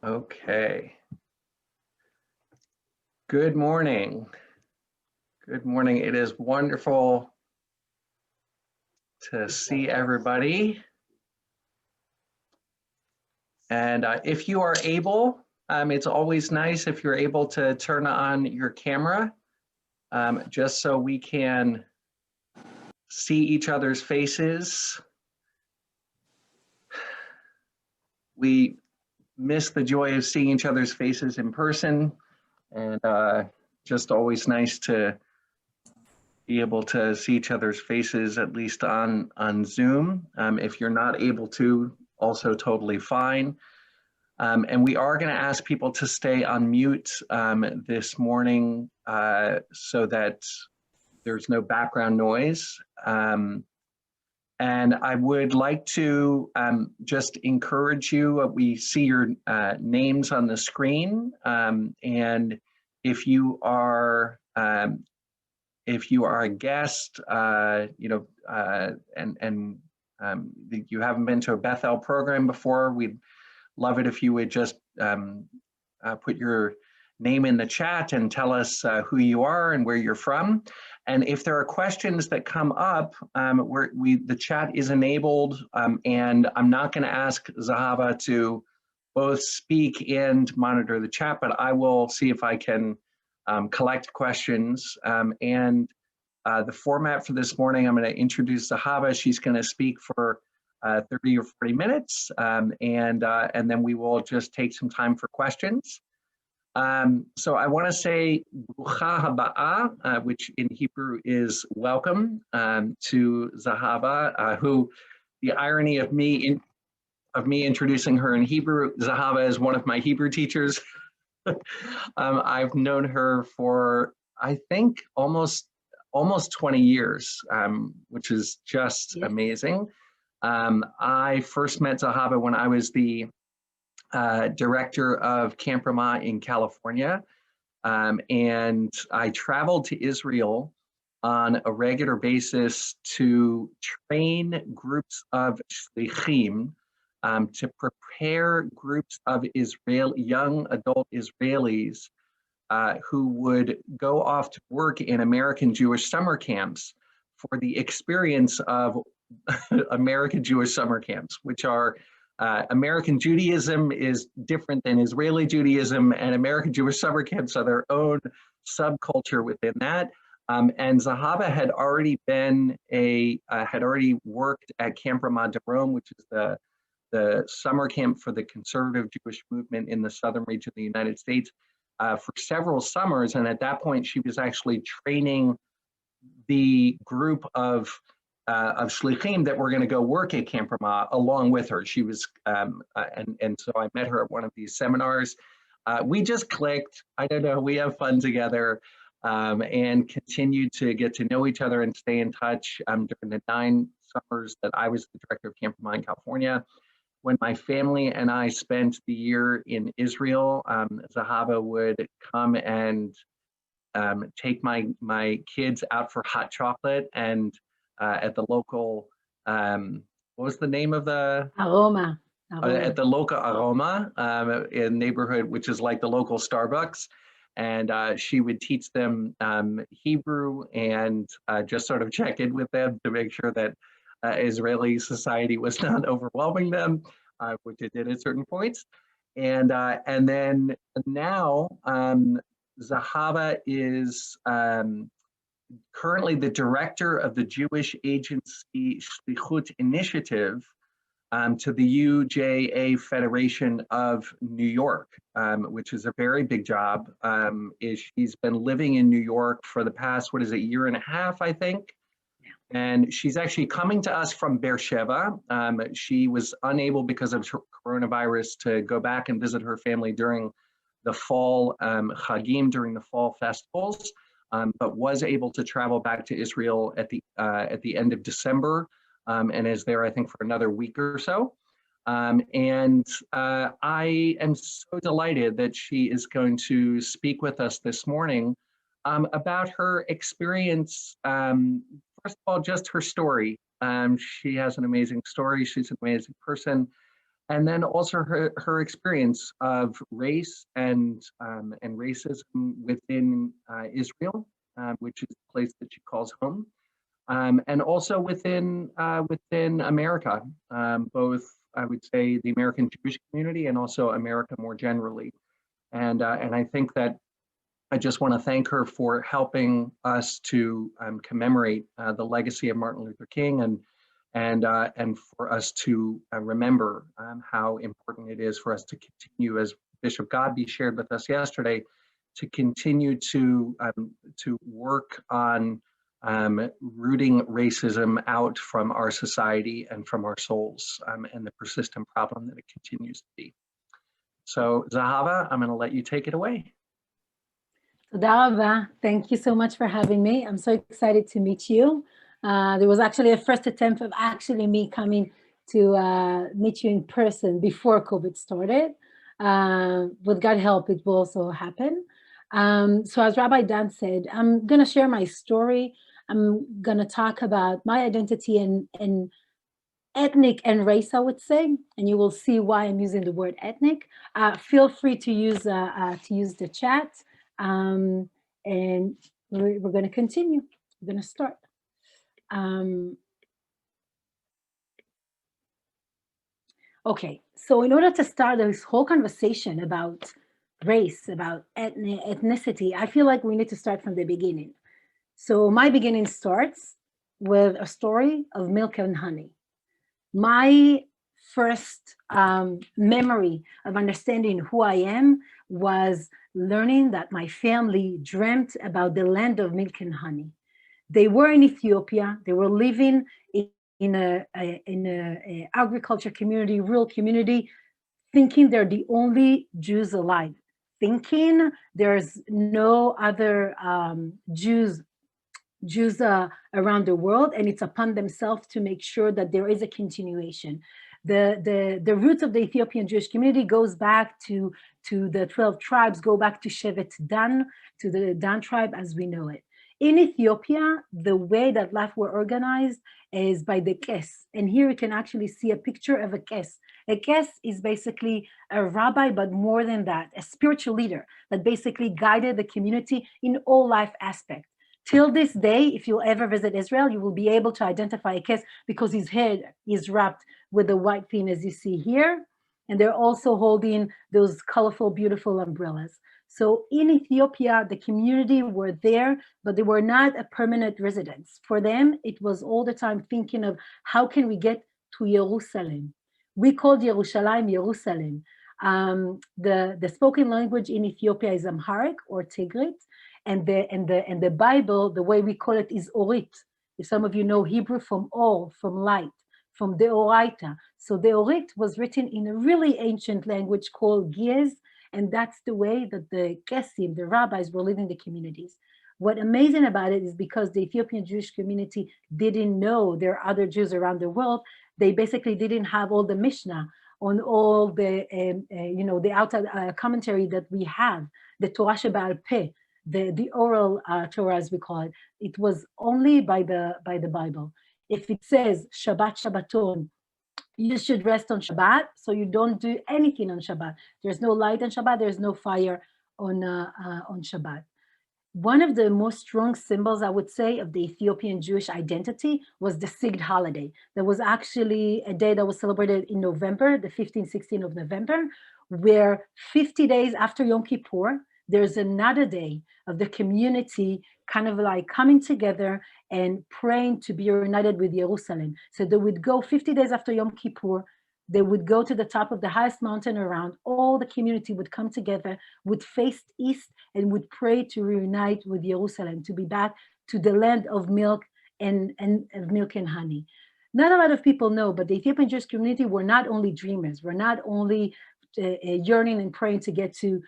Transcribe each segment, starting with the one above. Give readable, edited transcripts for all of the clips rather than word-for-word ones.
Okay. Good morning. Good morning. It is wonderful to see everybody. And if you are able, it's always nice if you're able to turn on your camera, just so we can see each other's faces. We miss the joy of seeing each other's faces in person, and just always nice to be able to see each other's faces, at least on Zoom. If you're not able to, also totally fine. And we are going to ask people to stay on mute this morning so that there's no background noise. And I would like to just encourage you, we see your names on the screen, and if you are a guest, and you haven't been to a Bethel program before, we'd love it if you would just put your name in the chat and tell us who you are and where you're from. And if there are questions that come up, the chat is enabled, and I'm not going to ask Zehava to both speak and monitor the chat, but I will see if I can collect questions. And the format for this morning, I'm going to introduce Zehava. She's going to speak for 30 or 40 minutes, and then we will just take some time for questions. So I want to say Brucha Haba'ah, which in Hebrew is welcome, to Zehava, who, the irony of me introducing her in Hebrew, Zehava is one of my Hebrew teachers. I've known her for, I think, almost 20 years, which is just amazing. I first met Zehava when I was the director of Camp Ramah in California, and I traveled to Israel on a regular basis to train groups of shlichim, to prepare groups of young adult Israelis who would go off to work in American Jewish summer camps for the experience of American Jewish summer camps, which are American Judaism is different than Israeli Judaism, and American Jewish summer camps are their own subculture within that. And Zehava had already worked at Camp Ramah Darom, which is the summer camp for the conservative Jewish movement in the southern region of the United States, for several summers. And at that point, she was actually training the group of shlichim that were going to go work at Camp Ramah along with her. She was, and so I met her at one of these seminars. We just clicked. I don't know. We have fun together, and continued to get to know each other and stay in touch during the 9 summers that I was the director of Camp Ramah in California. When my family and I spent the year in Israel, Zehava would come and take my kids out for hot chocolate, and at the local, what was the name of the? Aroma. At the local Aroma in neighborhood, which is like the local Starbucks. And she would teach them Hebrew and just sort of check in with them to make sure that Israeli society was not overwhelming them, which it did at certain points. And then now Zehava is currently the director of the Jewish Agency Shlichut Initiative to the UJA Federation of New York, which is a very big job. She's been living in New York for the past, year and a half, I think. And she's actually coming to us from Beersheba. She was unable, because of coronavirus, to go back and visit her family during the fall Chagim, during the fall festivals, but was able to travel back to Israel at the end of December, and is there, I think, for another week or so. And I am so delighted that she is going to speak with us this morning about her experience. First of all, just her story. She has an amazing story. She's an amazing person. and then also her experience of race and racism within Israel, which is the place that she calls home, and also within America, both I would say the American Jewish community and also America more generally. And I think that I just want to thank her for helping us to commemorate the legacy of Martin Luther King, and for us to remember how important it is for us to continue, as Bishop Godby shared with us yesterday, to continue to work on rooting racism out from our society and from our souls, and the persistent problem that it continues to be. So Zehava, I'm going to let you take it away. Toda thank you so much for having me. I'm so excited to meet you. There was actually a first attempt of actually me coming to meet you in person before COVID started. With God help, it will also happen. So as Rabbi Dan said, I'm going to share my story. I'm going to talk about my identity and ethnic and race, I would say, and you will see why I'm using the word ethnic. Feel free to use the chat, and we're going to continue. We're going to start. Okay, so in order to start this whole conversation about race, about ethnicity, I feel like we need to start from the beginning. So my beginning starts with a story of milk and honey. My first memory of understanding who I am was learning that my family dreamt about the land of milk and honey. They were in Ethiopia. They were living in a agriculture community, rural community, thinking they're the only Jews alive, thinking there's no other Jews around the world, and it's upon themselves to make sure that there is a continuation. The roots of the Ethiopian Jewish community goes back to the 12 tribes, go back to Shevet Dan, to the Dan tribe as we know it. In Ethiopia, the way that life were organized is by the kes. And here you can actually see a picture of a kes. A kes is basically a rabbi, but more than that, a spiritual leader that basically guided the community in all life aspects. Till this day, if you'll ever visit Israel, you will be able to identify a kes because his head is wrapped with the white thing as you see here. And they're also holding those colorful, beautiful umbrellas. So in Ethiopia, the community were there, but they were not a permanent residence. For them, it was all the time thinking of how can we get to Jerusalem? We called Yerushalayim, Jerusalem. The spoken language in Ethiopia is Amharic or Tigrit. And the Bible, the way we call it is Orit. If some of you know Hebrew, from Or, from light, from the Oraita. So the Orit was written in a really ancient language called Ge'ez, and that's the way that the Kesim, the rabbis, were living the communities. What amazing about it is because the Ethiopian Jewish community didn't know there are other Jews around the world, they basically didn't have all the Mishnah on all the, the outside commentary that we have, the Torah Sheba'al Peh, the oral Torah, as we call it. It was only by the Bible. If it says Shabbat Shabbaton, you should rest on Shabbat, so you don't do anything on Shabbat. There's no light on Shabbat. There's no fire on Shabbat. One of the most strong symbols, I would say, of the Ethiopian Jewish identity was the Sigd holiday. There was actually a day that was celebrated in November, the 15th, 16th of November, where 50 days after Yom Kippur, there's another day of the community kind of like coming together and praying to be united with Jerusalem. So they would go 50 days after Yom Kippur, they would go to the top of the highest mountain around, all the community would come together, would face east and would pray to reunite with Jerusalem, to be back to the land of milk and honey. Not a lot of people know, but the Ethiopian Jewish community were not only dreamers, were not only yearning and praying to get to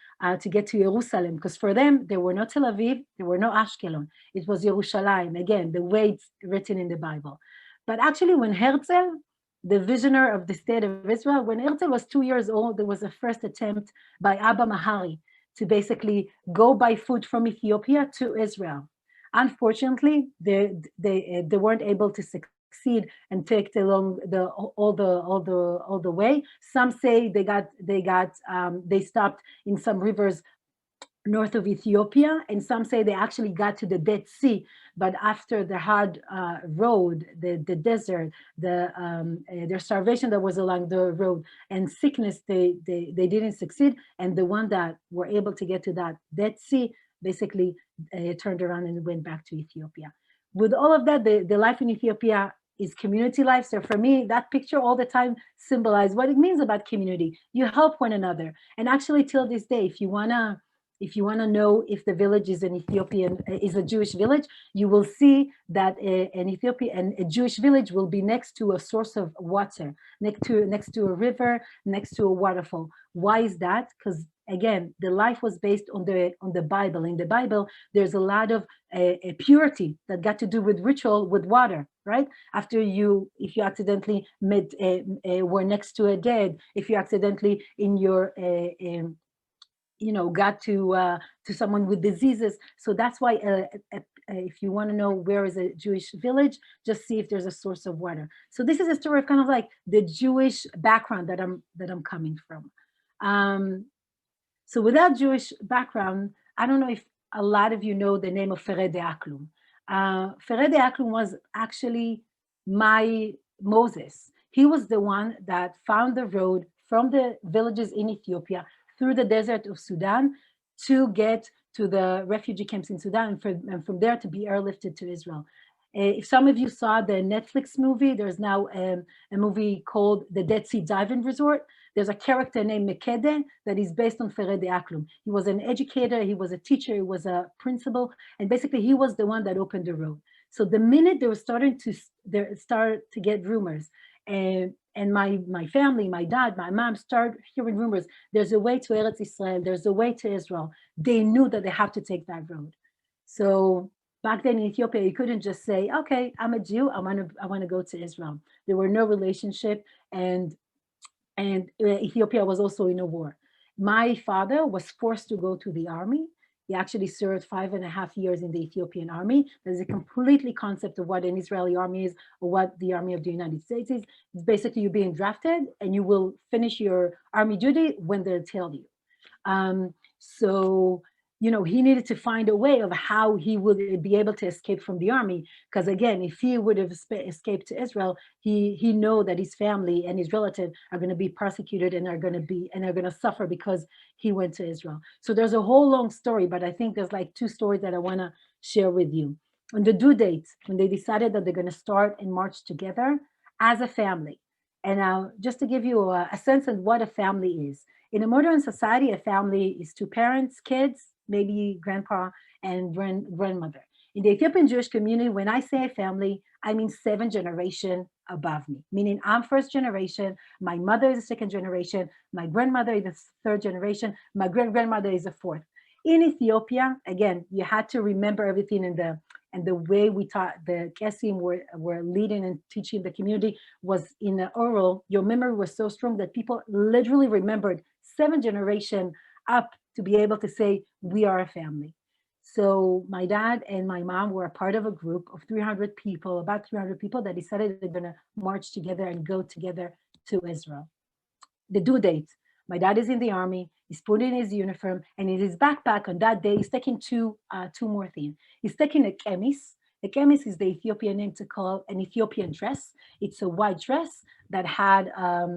Jerusalem, because for them there were no Tel Aviv, there were no Ashkelon. It was Yerushalayim, again, the way it's written in the Bible. But actually, when Herzl, the visionary of the state of Israel, when Herzl was 2 years old, there was a first attempt by Abba Mahari to basically go by foot from Ethiopia to Israel. Unfortunately, they weren't able to succeed. succeed and take it along all the way. Some say they stopped in some rivers north of Ethiopia, and some say they actually got to the Dead Sea, but after the hard road, the desert, their starvation that was along the road, and sickness, they didn't succeed, and the one that were able to get to that Dead Sea basically turned around and went back to Ethiopia. With all of that, the life in Ethiopia is community life. So for me, that picture all the time symbolizes what it means about community. You help one another, and actually till this day, if you wanna know if the village is an Ethiopian, is a Jewish village, you will see that a Jewish village will be next to a source of water, next to a river, next to a waterfall. Why is that? Because again, the life was based on the Bible. In the Bible, there's a lot of purity that got to do with ritual with water, right? If you accidentally were next to a dead, if you accidentally in your got to someone with diseases. So that's why if you want to know where is a Jewish village, just see if there's a source of water. So this is a story of kind of like the Jewish background that I'm coming from. So without Jewish background, I don't know if a lot of you know the name of Fered Aklum. Fered Aklum was actually Moses. He was the one that found the road from the villages in Ethiopia through the desert of Sudan to get to the refugee camps in Sudan, and from there to be airlifted to Israel. If some of you saw the Netflix movie, there's now a movie called The Dead Sea Diving Resort. There's a character named Mekede that is based on Fered Aklum. He was an educator, he was a teacher, he was a principal, and basically he was the one that opened the road. So the minute they were starting to get rumors, and my family, my dad, my mom start hearing rumors, there's a way to Eretz Israel, there's a way to Israel. They knew that they have to take that road. So back then in Ethiopia, you couldn't just say, okay, I'm a Jew, I want to go to Israel. There were no relationship, and Ethiopia was also in a war. My father was forced to go to the army. He actually served 5.5 years in the Ethiopian army. There's a completely concept of what an Israeli army is or what the army of the United States is. It's basically you being drafted and you will finish your army duty when they tell you. So he needed to find a way of how he would be able to escape from the army. Because again, if he would have escaped to Israel, he know that his family and his relative are going to be persecuted and are going to suffer because he went to Israel. So there's a whole long story, but I think there's like 2 stories that I want to share with you. On the due date, when they decided that they're going to start and march together as a family. And now, just to give you a sense of what a family is. In a modern society, a family is 2 parents, kids, maybe grandpa and grandmother. In the Ethiopian Jewish community, when I say a family, I mean 7 generations above me, meaning I'm 1st generation, my mother is the 2nd generation, my grandmother is the 3rd generation, my great-grandmother is the 4th. In Ethiopia, again, you had to remember everything and the way we taught, the Kesim were leading and teaching the community was in the oral. Your memory was so strong that people literally remembered 7 generations up to be able to say, we are a family. So my dad and my mom were a part of a group of 300 people, about 300 people that decided they're gonna march together and go together to Israel. The due date, my dad is in the army, he's putting his uniform, and in his backpack on that day, he's taking two more things. He's taking a chemis. A chemis is the Ethiopian name to call an Ethiopian dress. It's a white dress that had a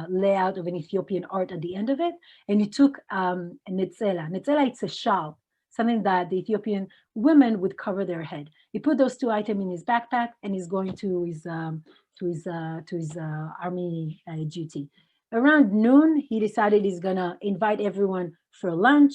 layout of an Ethiopian art at the end of it. And he took a netzela. Netzela, it's a shawl, something that the Ethiopian women would cover their head. He put those 2 items in his backpack, and he's going to his army duty. Around noon, he decided he's gonna invite everyone for lunch.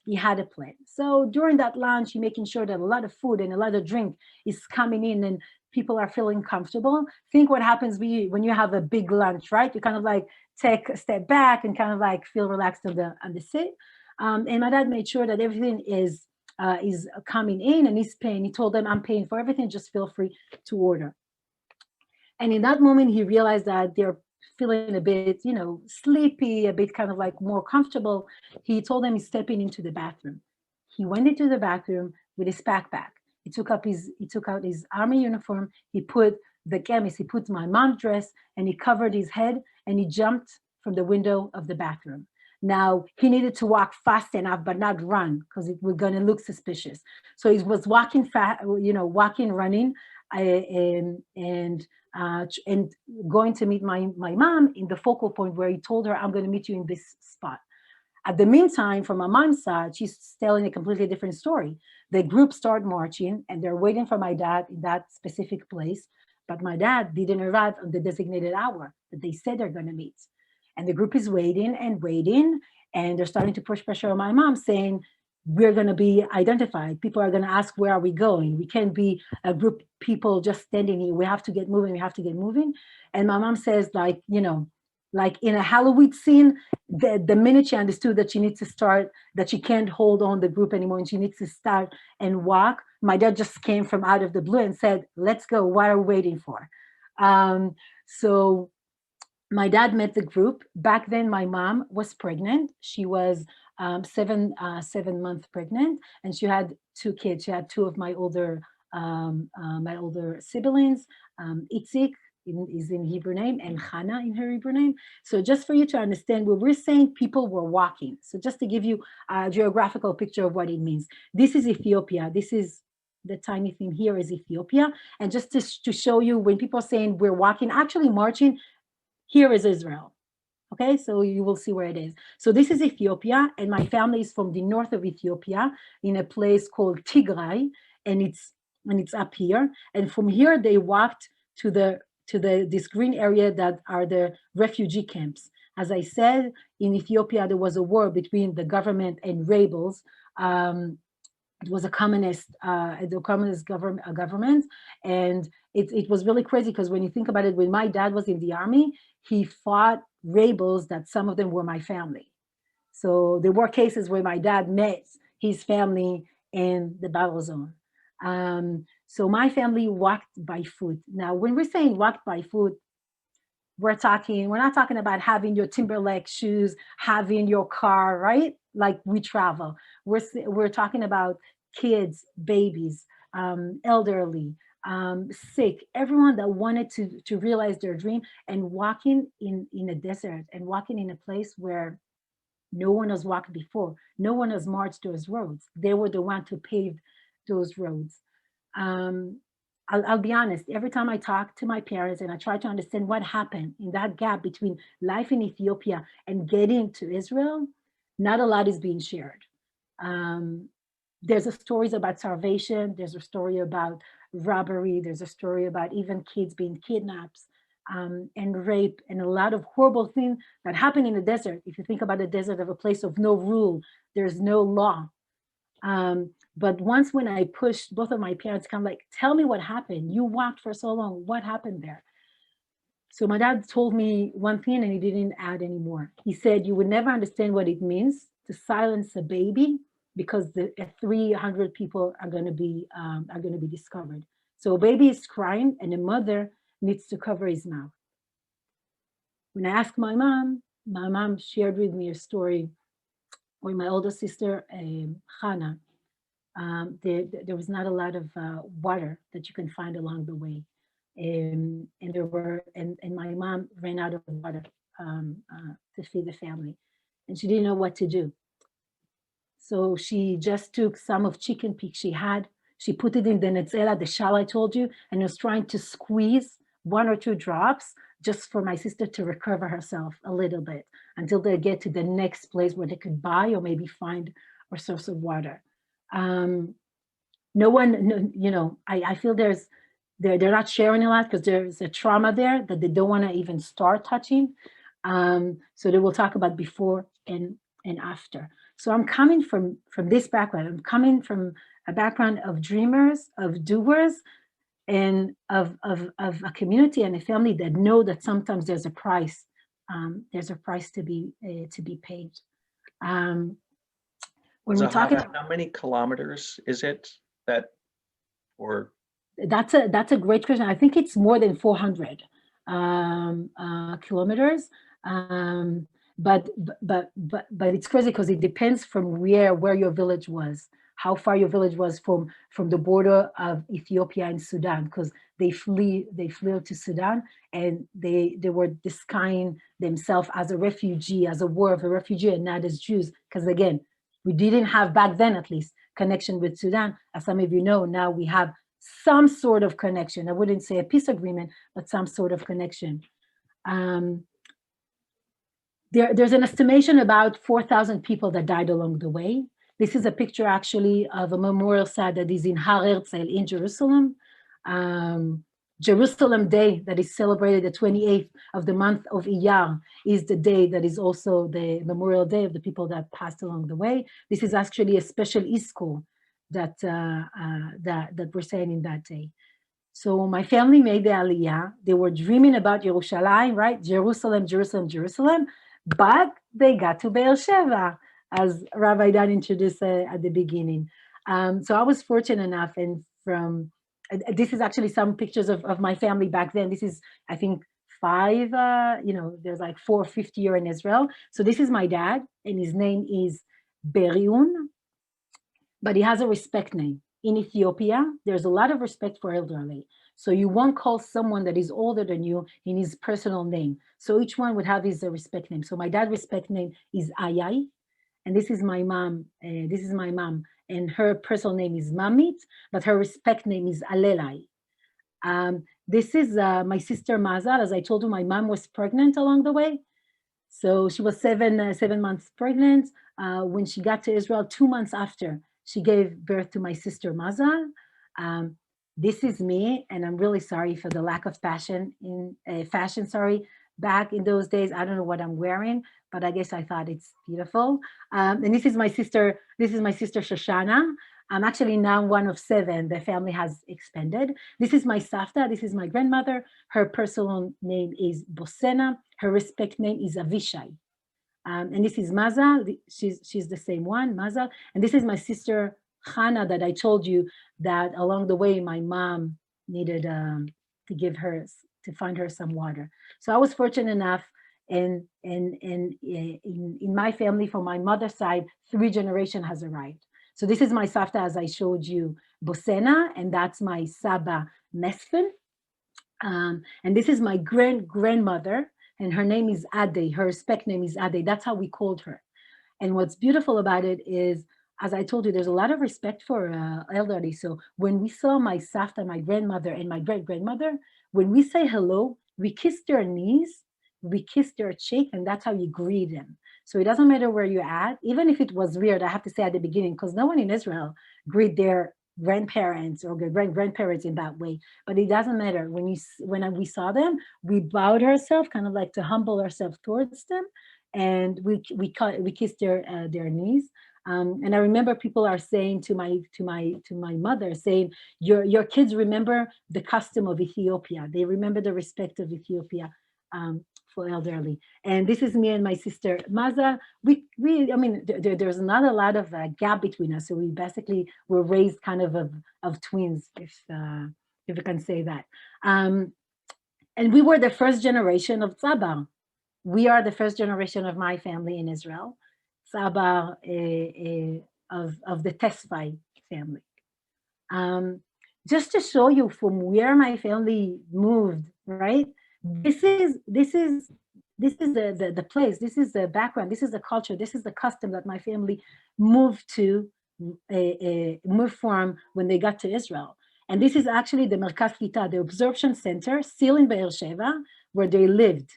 He had a plan. So during that lunch, he's making sure that a lot of food and a lot of drink is coming in and people are feeling comfortable. Think what happens when you have a big lunch, right? You kind of like take a step back and kind of like feel relaxed on the seat. And my dad made sure that everything is coming in and he's paying. He told them, I'm paying for everything, just feel free to order. And in that moment, he realized that they're feeling a bit, sleepy, a bit kind of like more comfortable. He told them he's stepping into the bathroom. He went into the bathroom with his backpack. He took out his army uniform. He put the chemis. He put my mom's dress, and he covered his head, and he jumped from the window of the bathroom. Now he needed to walk fast enough, but not run, because it was going to look suspicious. So he was walking fast, walking, running, and going to meet my mom in the focal point where he told her, "I'm going to meet you in this spot." At the meantime, from my mom's side, she's telling a completely different story. The group start marching, and they're waiting for my dad in that specific place. But my dad didn't arrive on the designated hour that they said they're going to meet. And the group is waiting and waiting, and they're starting to push pressure on my mom, saying, "We're going to be identified. People are going to ask, where are we going? We can't be a group of people just standing here. We have to get moving. We have to get moving." And my mom says, like in a Halloween scene, the minute she understood that she needs to start, that she can't hold on the group anymore, and she needs to start and walk, my dad just came from out of the blue and said, "Let's go. What are we waiting for?" So my dad met the group. Back then, my mom was pregnant. She was 7 months pregnant, and she had 2 kids. She had 2 of my older siblings, Itzik is in Hebrew name, and Hannah in her Hebrew name. So just for you to understand, when we're saying people were walking, so just to give you a geographical picture of what it means. This is Ethiopia. This is the tiny thing here is Ethiopia. And just to show you, when people are saying we're walking, actually marching, here is Israel. Okay, so you will see where it is. So this is Ethiopia, and my family is from the north of Ethiopia in a place called Tigray, and it's up here. And from here, they walked to this green area that are the refugee camps. As I said, in Ethiopia, there was a war between the government and rebels. It was a communist government, and it was really crazy, because when you think about it, when my dad was in the army, he fought rebels that some of them were my family. So there were cases where my dad met his family in the battle zone. So my family walked by foot. Now, when we're saying walked by foot, we're not talking about having your Timberlake shoes, having your car, right? Like we travel. We're talking about kids, babies, elderly, sick, everyone that wanted to realize their dream, and walking in a desert, and walking in a place where no one has walked before. No one has marched those roads. They were the ones who paved those roads. I'll be honest, every time I talk to my parents and I try to understand what happened in that gap between life in Ethiopia and getting to Israel, not a lot is being shared. There's a stories about starvation. There's a story about robbery. There's a story about even kids being kidnapped and rape, and a lot of horrible things that happen in the desert. If you think about the desert of a place of no rule, there's no law. But once when I pushed both of my parents, kind of like, "Tell me what happened. You walked for so long. What happened there?" So my dad told me one thing, and he didn't add anymore. He said, "You would never understand what it means to silence a baby, because the 300 people are going to be discovered. So a baby is crying, and a mother needs to cover his mouth." When I asked my mom shared with me a story where my older sister, Hannah, there was not a lot of water that you can find along the way. And my mom ran out of water to feed the family, and she didn't know what to do. So she just took some of chicken peak she had. She put it in the netzela, the shell I told you, and was trying to squeeze 1 or 2 drops just for my sister to recover herself a little bit until they get to the next place where they could buy or maybe find a source of water. No one, I feel they're not sharing a lot because there's a trauma there that they don't want to even start touching. So they will talk about before and after. So I'm coming from this background. I'm coming from a background of dreamers, of doers, and of a community and a family that know that sometimes there's a price. There's a price to be paid. When we're talking, how many kilometers is it that, or? That's a great question. I think it's more than 400 kilometers. But it's crazy because it depends from where your village was, how far your village was from the border of Ethiopia and Sudan, because they flee to Sudan, and they were disguising themselves as a refugee, as a war of a refugee, and not as Jews, because again, we didn't have back then, at least, connection with Sudan. As some of you know, now we have some sort of connection. I wouldn't say a peace agreement, but some sort of connection. There's an estimation about 4,000 people that died along the way. This is a picture actually of a memorial site that is in Har Herzl in Jerusalem. Jerusalem Day, that is celebrated the 28th of the month of Iyar, is the day that is also the Memorial Day of the people that passed along the way. This is actually a special school that we're saying in that day. So my family made the Aliyah. They were dreaming about Yerushalayim, right? Jerusalem, Jerusalem, Jerusalem. But they got to Be'er Sheva, as Rabbi Dan introduced at the beginning. So I was fortunate enough, and this is actually some pictures of my family back then. This is, I think, there's like 4 or 50 years in Israel. So this is my dad, and his name is Beriun, but he has a respect name. In Ethiopia, there's a lot of respect for elderly. So you won't call someone that is older than you in his personal name. So each one would have his respect name. So my dad's respect name is Ayai, and this is my mom. And her personal name is Mamit, but her respect name is Alelai. This is my sister Mazal. As I told you, my mom was pregnant along the way. So she was 7 months pregnant. When she got to Israel, 2 months after, she gave birth to my sister Mazal. This is me, and I'm really sorry for the lack of fashion back in those days. I don't know what I'm wearing, but I guess I thought it's beautiful. And this is my sister Shoshana. I'm actually now one of 7. The family has expanded. This is my Savta. This is my grandmother. Her personal name is Bosena. Her respect name is Avishai. And this is Mazal. She's the same one, Mazal. And this is my sister Hana that I told you that along the way my mom needed to find her some water. So I was fortunate enough, and in my family, from my mother's side, 3 generations has arrived. So this is my Savta, as I showed you, Bosena, and that's my Saba Mesfin. And this is my grandmother, and her name is Ade. Her respect name is Ade. That's how we called her. And what's beautiful about it is, as I told you, there's a lot of respect for elderly. So when we saw my Savta, my grandmother, and my great-grandmother, when we say hello, we kiss their knees, we kiss their cheek, and that's how you greet them. So it doesn't matter where you're at, even if it was weird, I have to say at the beginning, because no one in Israel greet their grandparents or great-grandparents in that way. But it doesn't matter. When we saw them, we bowed ourselves, kind of like to humble ourselves towards them, and we kissed their knees. And I remember people are saying to my mother, saying, your kids remember the custom of Ethiopia. They remember the respect of Ethiopia for elderly. And this is me and my sister Maza. There's not a lot of gap between us. So we basically were raised kind of twins, if we can say that. And we were the first generation of Tzabar. We are the first generation of my family in Israel. Tzabar of the Tesfay family. Just to show you from where my family moved, right? This is the place. This is the background. This is the culture. This is the custom that my family moved from when they got to Israel. And this is actually the Merkaz Kita, the absorption center, still in Be'er Sheva, where they lived.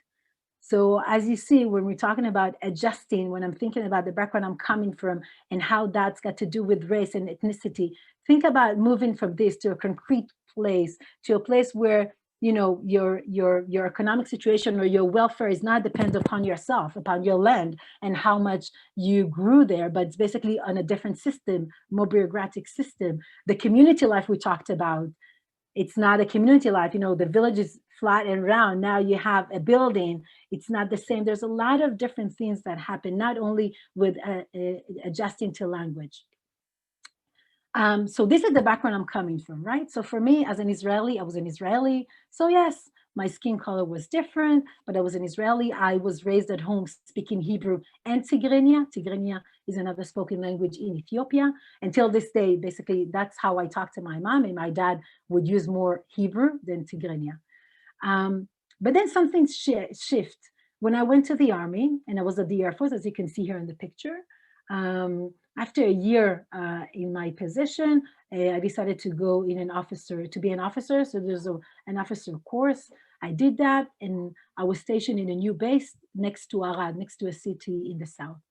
So as you see, when we're talking about adjusting, when I'm thinking about the background I'm coming from and how that's got to do with race and ethnicity, think about moving from this to a concrete place, to a place where, you know, your economic situation or your welfare is not dependent upon yourself, upon your land and how much you grew there, but it's basically on a different system, more bureaucratic system. The community life we talked about, it's not a community life. You know, the village is flat and round. Now you have a building. It's not the same. There's a lot of different things that happen, not only with adjusting to language. So this is the background I'm coming from, right? So for me, as an Israeli, I was an Israeli. So yes, my skin color was different, but I was an Israeli. I was raised at home speaking Hebrew and Tigrinya. Tigrinya is another spoken language in Ethiopia. Until this day, basically, that's how I talk to my mom, and my dad would use more Hebrew than Tigrinya. But then something shift. When I went to the army, and I was at the Air Force, as you can see here in the picture, after a year in my position, I decided to go in to be an officer. So there's an officer course. I did that, and I was stationed in a new base next to Arad, next to a city in the south.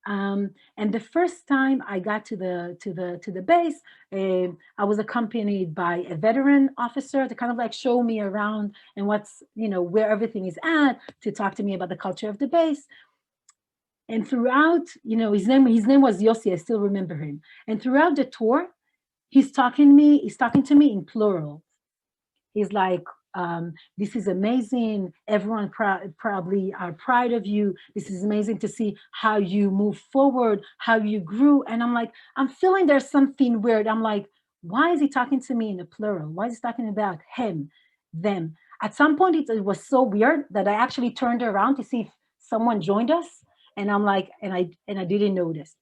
And the first time I got to the base, I was accompanied by a veteran officer to kind of like show me around and what's, where everything is at, to talk to me about the culture of the base. And throughout, his name was Yossi, I still remember him. And throughout the tour, he's talking to me in plural. He's like, this is amazing. Everyone probably are proud of you. This is amazing to see how you move forward, how you grew. And I'm like, I'm feeling there's something weird. I'm like, why is he talking to me in a plural? Why is he talking about him, them? At some point, it was so weird that I actually turned around to see if someone joined us. And I'm like, and I didn't notice.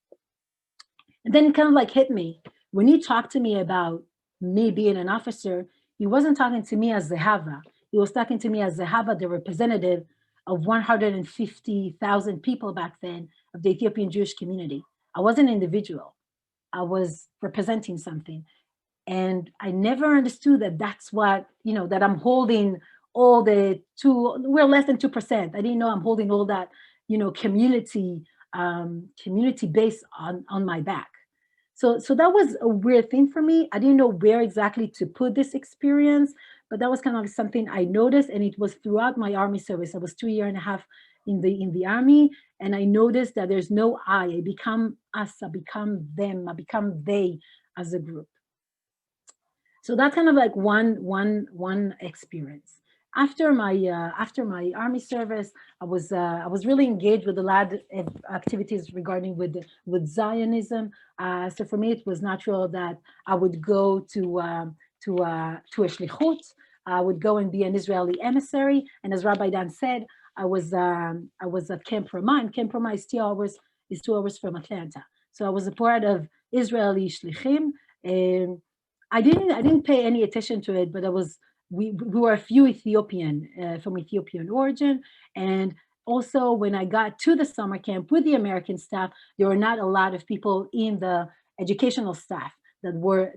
And then it kind of like hit me. When he talked to me about me being an officer, he wasn't talking to me as Zehava. He was talking to me as Zehava, the representative of 150,000 people back then of the Ethiopian Jewish community. I wasn't an individual. I was representing something. And I never understood that that's what, that I'm holding all we're less than 2%. I didn't know I'm holding all that, community base on my back. So that was a weird thing for me. I didn't know where exactly to put this experience, but that was kind of something I noticed, and it was throughout my army service. I was 2.5 years in the army, and I noticed that there's no I become us, I become them, I become they as a group. So that's kind of like one experience. After my army service, I was really engaged with a lot of activities regarding with Zionism. So for me, it was natural that I would go to a shlichut. I would go and be an Israeli emissary. And as Rabbi Dan said, I was at Camp Ramah, and Camp Ramah is 2 hours from Atlanta. So I was a part of Israeli shlichim. I didn't pay any attention to it, but we were a few Ethiopian from Ethiopian origin. And also when I got to the summer camp with the American staff, there were not a lot of people in the educational staff that were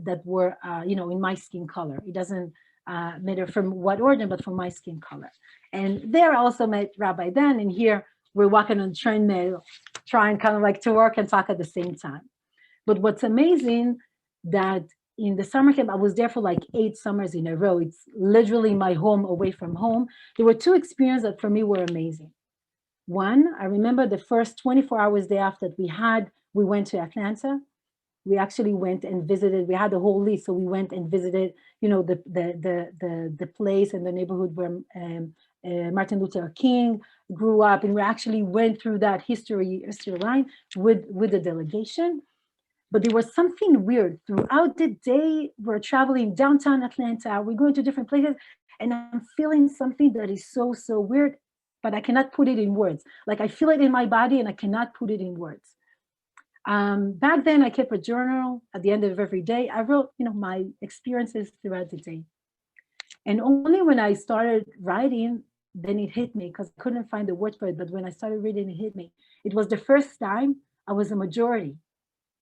in my skin color. It doesn't matter from what origin, but from my skin color. And there I also met Rabbi Dan, and here we're walking on the treadmill, trying kind of like to work and talk at the same time. But what's amazing that in the summer camp, I was there for like 8 summers in a row. It's literally my home away from home. There were 2 experiences that for me were amazing. One, I remember the first 24 hours day off that we went to Atlanta. We actually went and visited. We had the whole list, so we went and visited, the place and the neighborhood where Martin Luther King grew up, and we actually went through that history line with the delegation. But there was something weird throughout the day. We're traveling downtown Atlanta. We're going to different places, and I'm feeling something that is so weird, but I cannot put it in words. Like I feel it in my body, and I cannot put it in words. Back then, I kept a journal at the end of every day. I wrote, my experiences throughout the day. And only when I started writing, then it hit me, because I couldn't find the words for it. But when I started reading, it hit me. It was the first time I was a majority.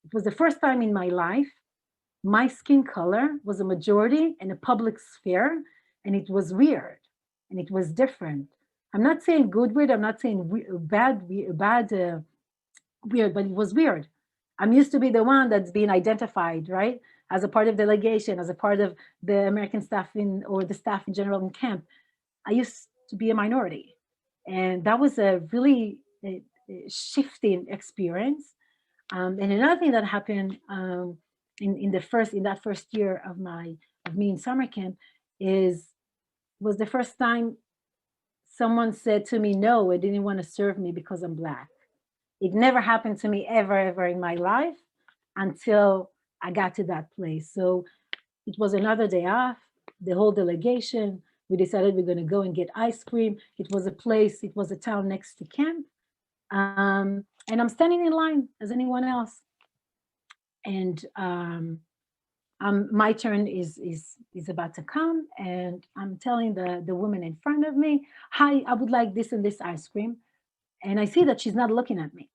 It was the first time in my life my skin color was a majority in a public sphere, and it was weird, and it was different. I'm not saying good weird, I'm not saying bad weird, but it was weird. I'm used to be the one that's being identified, right? As a part of delegation, as a part of the American staff or the staff in general in camp. I used to be a minority. And that was a really shifting experience. And another thing that happened in that first year of me in summer camp was the first time someone said to me, no, I didn't want to serve me because I'm Black. It never happened to me ever in my life until I got to that place. So it was another day off, the whole delegation, we decided we're going to go and get ice cream. It was a town next to camp. And I'm standing in line as anyone else. And my turn is about to come, and I'm telling the woman in front of me, "Hi, I would like this and this ice cream." And I see that she's not looking at me.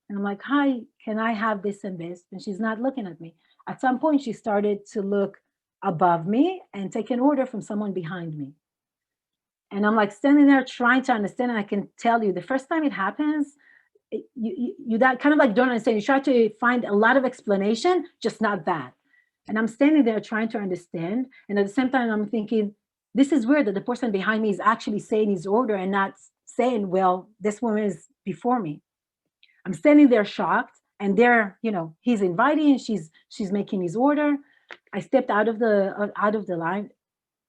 And I'm like, "Hi, can I have this and this?" And she's not looking at me. At some point, she started to look above me and take an order from someone behind me. And I'm like standing there trying to understand. And I can tell you, the first time it happens, you that kind of like don't understand. You try to find a lot of explanation, just not that. And I'm standing there trying to understand. And at the same time, I'm thinking, this is weird that the person behind me is actually saying his order and not saying, well, this woman is before me. I'm standing there shocked, and there, he's inviting, she's making his order. I stepped out of the line,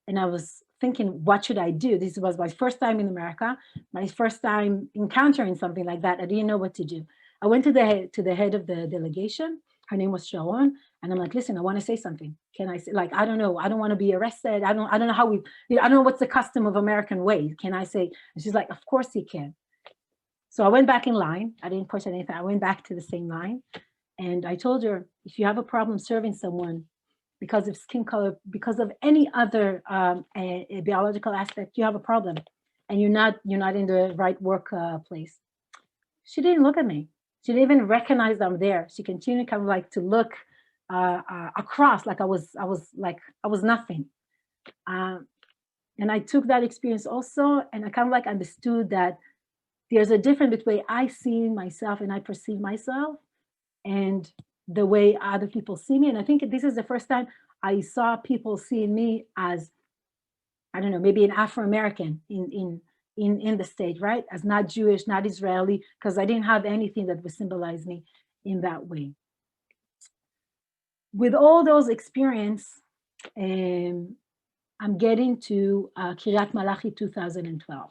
and I was thinking, what should I do? This was my first time in America, my first time encountering something like that. I didn't know what to do. I went to the head of the delegation. Her name was Sharon, and I'm like, listen, I want to say something. Can I say, like, I don't know, I don't want to be arrested. I don't know how I don't know what's the custom of American way. Can I say? And she's like, of course you can. So I went back in line. I didn't push anything. I went back to the same line, and I told her, if you have a problem serving someone because of skin color, because of any other a biological aspect, you have a problem, and you're not in the right work place. She didn't look at me. She didn't even recognize I'm there. She continued kind of like to look across, like I was nothing. And I took that experience also, and I kind of like understood that there's a difference between I see myself and I perceive myself, and the way other people see me. And I think this is the first time I saw people seeing me as, I don't know, maybe an Afro-American in the state, right? As not Jewish, not Israeli, because I didn't have anything that would symbolize me in that way. With all those experience, I'm getting to Kiryat Malachi 2012.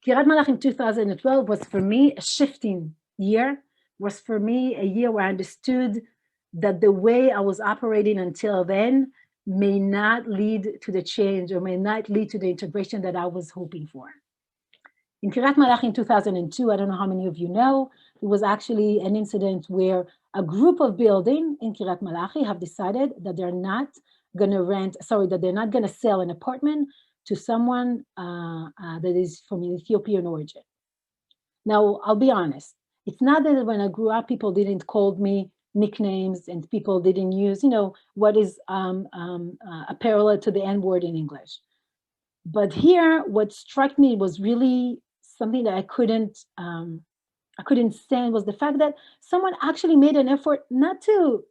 Kiryat Malachi in 2012 was for me a shifting year, was for me a year where I understood that the way I was operating until then may not lead to the change or may not lead to the integration that I was hoping for. In Kiryat Malachi in 2002, I don't know how many of you know, it was actually an incident where a group of buildings in Kiryat Malachi have decided that they're not going to sell an apartment to someone that is from Ethiopian origin. Now, I'll be honest. It's not that when I grew up, people didn't call me nicknames and people didn't use, what is a parallel to the N-word in English. But here, what struck me was really something that I couldn't stand, was the fact that someone actually made an effort not to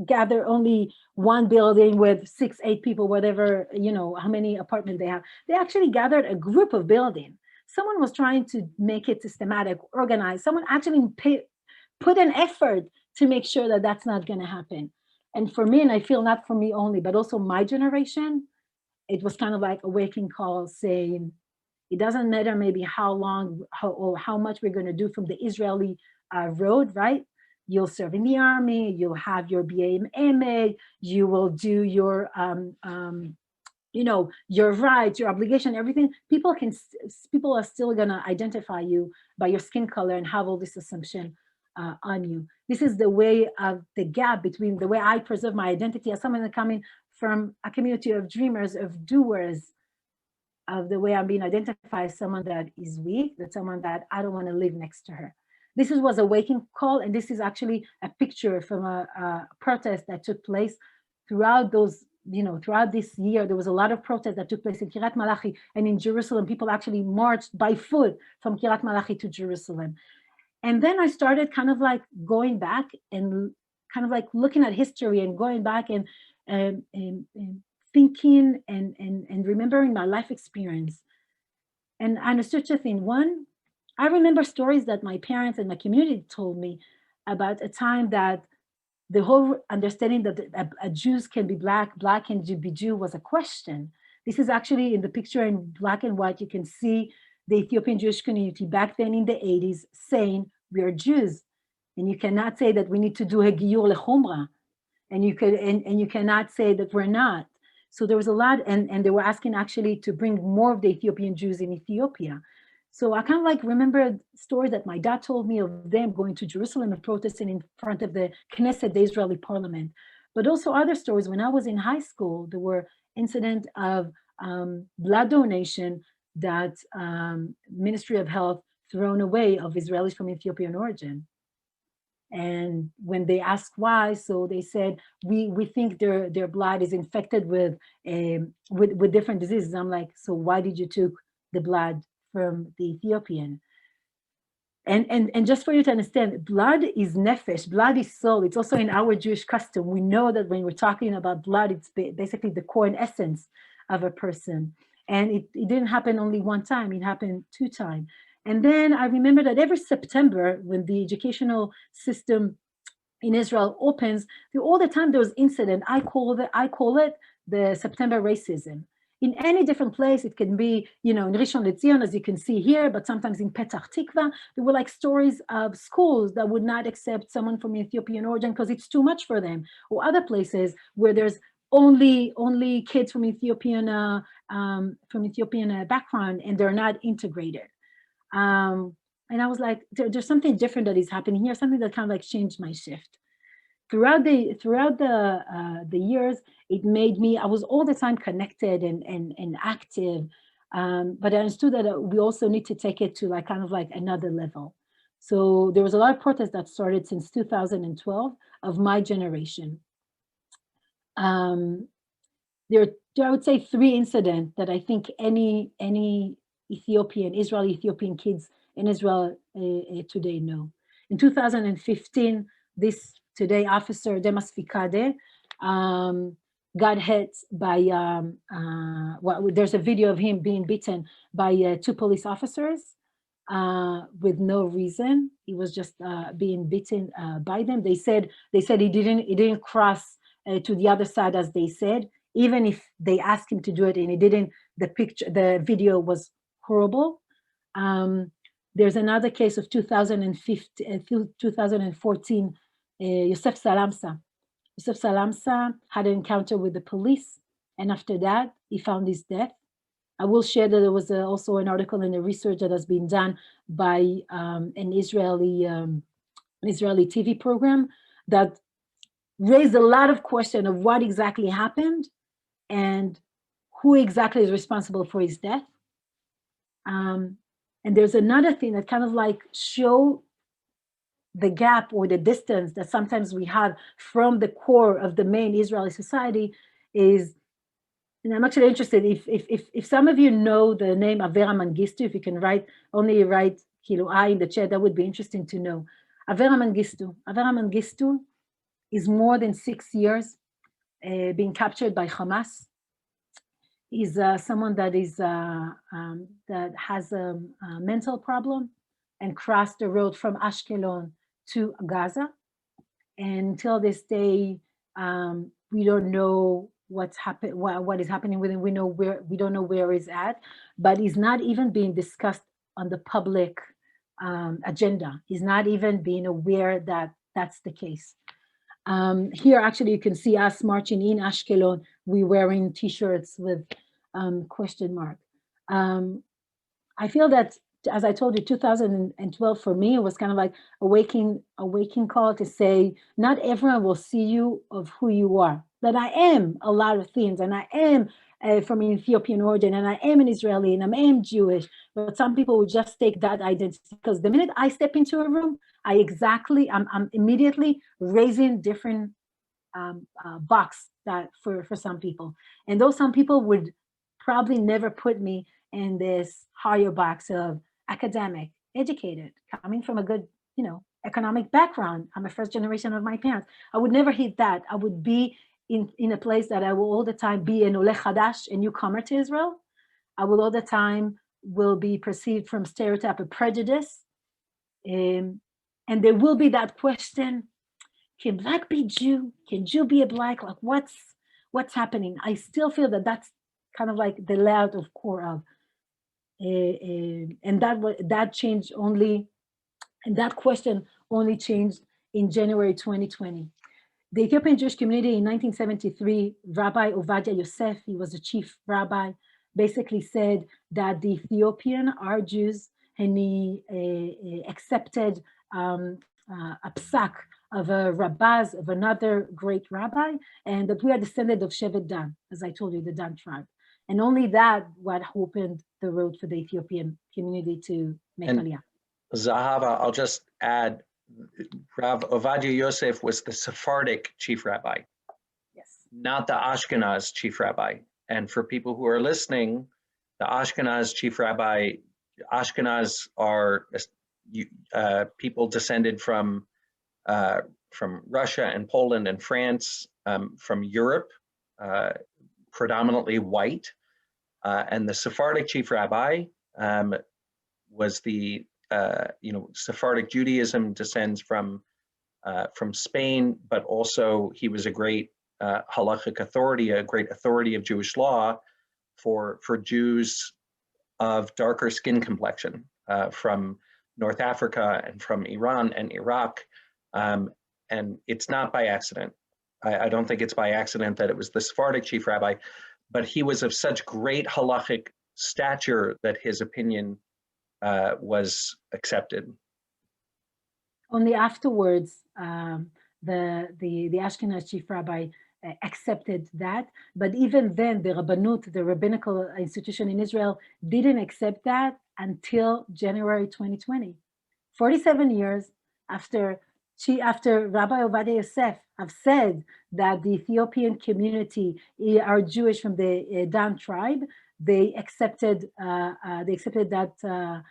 gather only one building with 6-8 people, whatever, how many apartments they have. They actually gathered a group of buildings. Someone was trying to make it systematic, organized. Someone actually put an effort to make sure that that's not going to happen. And for me, and I feel not for me only, but also my generation, it was kind of like a waking call saying, it doesn't matter maybe how long or how much we're going to do from the Israeli road, right? You'll serve in the army, you'll have your BA and MA, you will do your your rights, your obligation, everything. People are still gonna identify you by your skin color and have all this assumption on you. This is the way of the gap between the way I preserve my identity as someone coming from a community of dreamers, of doers, of the way I'm being identified as someone that is weak, that someone that I don't want to live next to her. This was a waking call, and this is actually a picture from a protest that took place throughout throughout this year. There was a lot of protests that took place in Kiryat Malachi and in Jerusalem. People actually marched by foot from Kiryat Malachi to Jerusalem. And then I started kind of like going back and kind of like looking at history and going back and thinking and remembering my life experience. And I understood two things. One, I remember stories that my parents and my community told me about a time that the whole understanding that a Jews can be black can be Jew was a question. This is actually in the picture in black and white. You can see the Ethiopian Jewish community back then in the 80s saying, we are Jews. And you cannot say that we need to do a giyur lechumra. And you cannot say that we're not. So there was a lot, and they were asking actually to bring more of the Ethiopian Jews in Ethiopia. So I kind of like remember stories that my dad told me of them going to Jerusalem and protesting in front of the Knesset, the Israeli parliament. But also other stories. When I was in high school, there were incidents of blood donation that Ministry of Health thrown away of Israelis from Ethiopian origin. And when they asked why, so they said, we think their blood is infected with different diseases. I'm like, so why did you took the blood from the Ethiopian? And just for you to understand, blood is nefesh, blood is soul. It's also in our Jewish custom. We know that when we're talking about blood, it's basically the core and essence of a person. And it didn't happen only one time, it happened 2 times. And then I remember that every September, when the educational system in Israel opens, all the time there was incident. I call it the September racism. In any different place, it can be, in Rishon LeZion, as you can see here, but sometimes in Petach Tikva, there were like stories of schools that would not accept someone from Ethiopian origin because it's too much for them, or other places where there's only kids from Ethiopian background, and they're not integrated. And I was like, there's something different that is happening here, something that kind of like changed my shift. Throughout the years, it made me, I was all the time connected and active, but I understood that we also need to take it to like kind of like another level. So there was a lot of protests that started since 2012 of my generation. There are, I would say, 3 incidents that I think any Israeli Ethiopian kids in Israel today know. In 2015, this today officer, Demas Fikade, got hit by, there's a video of him being beaten by 2 police officers with no reason. He was just being beaten by them. They said he didn't cross to the other side, as they said, even if they asked him to do it and he didn't. The video was horrible. There's another case of 2014, Josef Salamsa. Josef Salamsa had an encounter with the police, and after that, he found his death. I will share that there was also an article in the research that has been done by an Israeli TV program that raised a lot of question of what exactly happened and who exactly is responsible for his death. And there's another thing that kind of like show the gap or the distance that sometimes we have from the core of the main Israeli society is, and I'm actually interested if some of you know the name Avera Mengistu, if you can write kilo I in the chat, that would be interesting to know. Avera Mengistu is more than 6 years being captured by Hamas. He's someone that is that has a mental problem and crossed the road from Ashkelon to Gaza. And until this day, we don't know what is happening with him. We don't know where he's at, but he's not even being discussed on the public agenda. He's not even being aware that that's the case. Here, actually, you can see us marching in Ashkelon. We wearing T-shirts with question mark. I feel that, as I told you, 2012 for me, it was kind of like a waking call to say, not everyone will see you of who you are. That I am a lot of things, and I am from an Ethiopian origin, and I am an Israeli, and I am Jewish. But some people will just take that identity, because the minute I step into a room, I'm immediately raising different box that for some people, and those some people would probably never put me in this higher box of academic, educated, coming from a good, economic background. I'm a first generation of my parents. I would never hit that. I would be in a place that I will all the time be an Oleh Chadash, a newcomer to Israel. I will all the time will be perceived from stereotype of prejudice. And there will be that question, can Black be Jew? Can Jew be a Black? Like what's happening? I still feel that that's kind of like the layout of core of. And that changed only, and that question only changed in January 2020. The Ethiopian Jewish community in 1973, Rabbi Ovadia Yosef, he was the chief rabbi, basically said that the Ethiopian are Jews, and he accepted a psak of a rabbaz of another great rabbi, and that we are descended of Shevet Dan, as I told you, the Dan tribe. And only that what opened the road for the Ethiopian community to make Aliyah. Zehava, I'll just add, Rav Ovadia Yosef was the Sephardic chief rabbi, Yes, not the Ashkenaz chief rabbi. And for people who are listening, the Ashkenaz chief rabbi, Ashkenaz are people descended from Russia and Poland and France, from Europe, predominantly white. And the Sephardic chief rabbi was the Sephardic Judaism descends from Spain, but also he was a great halachic authority, a great authority of Jewish law for Jews of darker skin complexion from North Africa and from Iran and Iraq. And it's not by accident. I don't think it's by accident that it was the Sephardic chief rabbi, but he was of such great halachic stature that his opinion was accepted. Only afterwards, the Ashkenaz chief rabbi accepted that, but even then, the Rabbanut, the rabbinical institution in Israel, didn't accept that until January 2020. 47 years after Rabbi Ovadia Yosef have said that the Ethiopian community are Jewish from the Dan tribe, they accepted that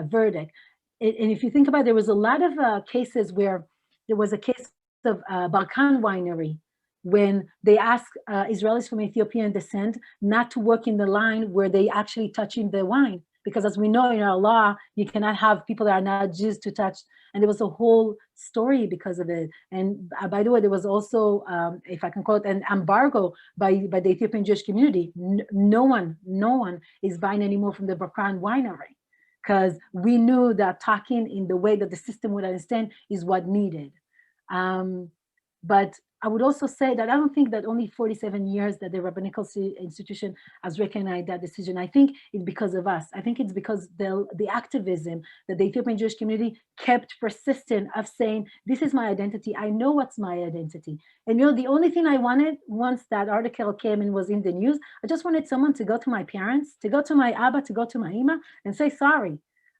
verdict. And if you think about it, there was a lot of cases where there was a case of Barkan winery when they asked Israelis from Ethiopian descent not to work in the line where they actually touching the wine. Because as we know in our law, you cannot have people that are not Jews to touch. And there was a whole story because of it. And by the way, there was also, if I can call it, an embargo by the Ethiopian Jewish community. No one is buying anymore from the Barkan winery, because we knew that talking in the way that the system would understand is what needed. But I would also say that I don't think that only 47 years that the rabbinical institution has recognized that decision. I think it's because of us. I think it's because the activism that the Ethiopian Jewish community kept persistent of saying, this is my identity. I know what's my identity. And the only thing I wanted once that article came and was in the news, I just wanted someone to go to my parents, to go to my Abba, to go to my Ima and say, sorry.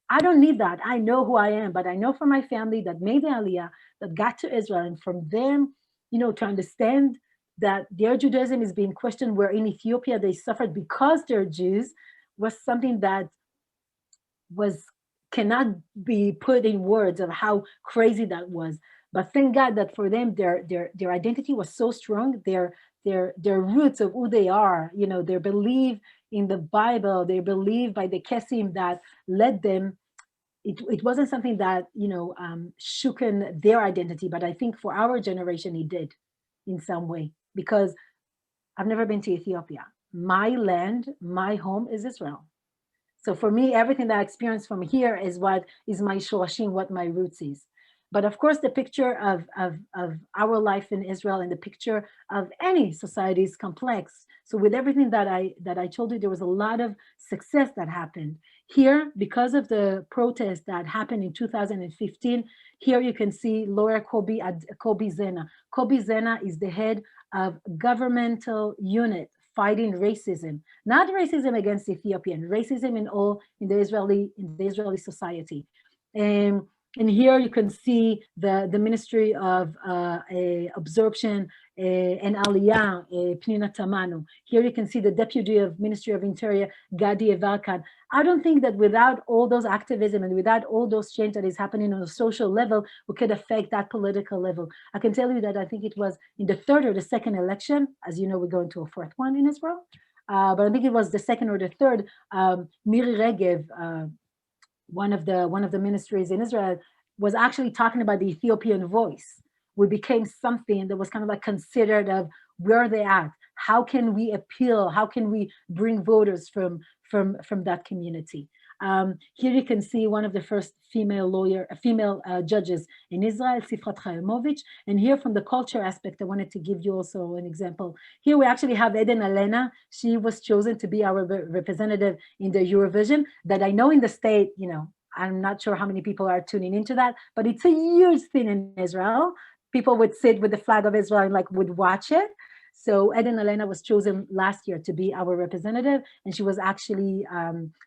I don't need that. I know who I am, but I know from my family that made the Aliyah, that got to Israel, and from them, to understand that their Judaism is being questioned, where in Ethiopia they suffered because they're Jews, was something that cannot be put in words of how crazy that was. But thank God that for them, their identity was so strong, their roots of who they are, their belief in the Bible, their belief by the Kesim that led them. It wasn't something that shooken their identity, but I think for our generation it did in some way, because I've never been to Ethiopia. My land, my home is Israel. So for me, everything that I experience from here is what is my shorashim, what my roots is. But of course, the picture of our life in Israel and the picture of any society is complex. So with everything that I told you, there was a lot of success that happened. Here, because of the protest that happened in 2015, here you can see lawyer Kobi Zena. Kobi Zena is the head of governmental unit fighting racism, not racism against Ethiopian, racism in the Israeli society. And here you can see the Ministry of Absorption and Aliyah, Pnina Tamanu. Here you can see the Deputy of Ministry of Interior, Gadi Evarkan. I don't think that without all those activism and without all those change that is happening on a social level, we could affect that political level. I can tell you that I think it was in the third or the second election, as you know, we're going to a fourth one in Israel, but I think it was the second or the third, Miri Regev, one of the ministries in Israel, was actually talking about the Ethiopian voice. We became something that was kind of like considered of where they at. How can we appeal? How can we bring voters from that community? Here you can see one of the first female judges in Israel, Sifrat Chayamovich. And here from the culture aspect, I wanted to give you also an example. Here we actually have Eden Elena. She was chosen to be our representative in the Eurovision, that I know in the state, I'm not sure how many people are tuning into that, but it's a huge thing in Israel. People would sit with the flag of Israel and like would watch it. So Eden Elena was chosen last year to be our representative, and she was actually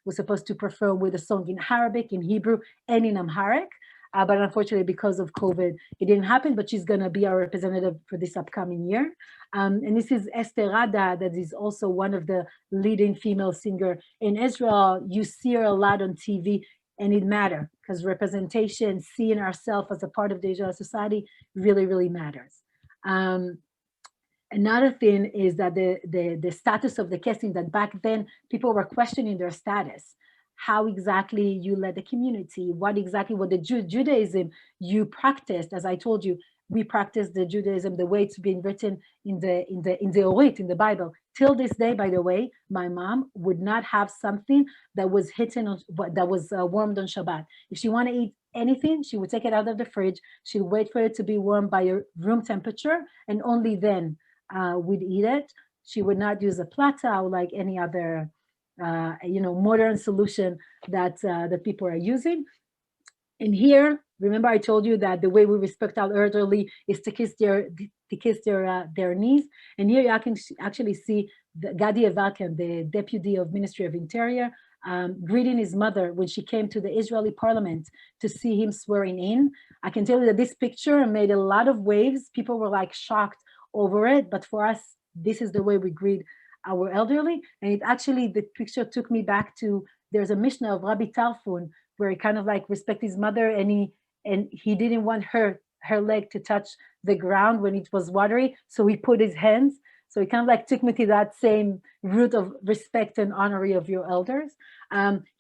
was supposed to perform with a song in Arabic, in Hebrew, and in Amharic. But unfortunately, because of COVID, it didn't happen. But she's going to be our representative for this upcoming year. And this is Esther Rada, that is also one of the leading female singer in Israel. You see her a lot on TV, and it matters because representation, seeing ourselves as a part of the Israeli society, really, really matters. Another thing is that the status of the casting, that back then people were questioning their status. How exactly you led the community, what exactly what the Judaism you practiced. As I told you, we practice the Judaism the way it's been written in the Orit, in the Bible. Till this day, by the way, my mom would not have something that was warmed on Shabbat. If she want to eat anything, she would take it out of the fridge. She'd wait for it to be warm by room temperature, and only then would eat it. She would not use a plata or like any other modern solution that people are using. And here, remember I told you that the way we respect our elderly is to kiss their knees. And here you can actually see Gadi Evarkan, the deputy of Ministry of Interior, greeting his mother when she came to the Israeli parliament to see him swearing in. I can tell you that this picture made a lot of waves. People were like shocked over it, but for us, this is the way we greet our elderly. And it actually, the picture took me back to, there's a Mishnah of Rabbi Tarfon where he kind of like respect his mother, and he didn't want her leg to touch the ground when it was watery, so he put his hands. So he kind of like took me to that same root of respect and honoring of your elders.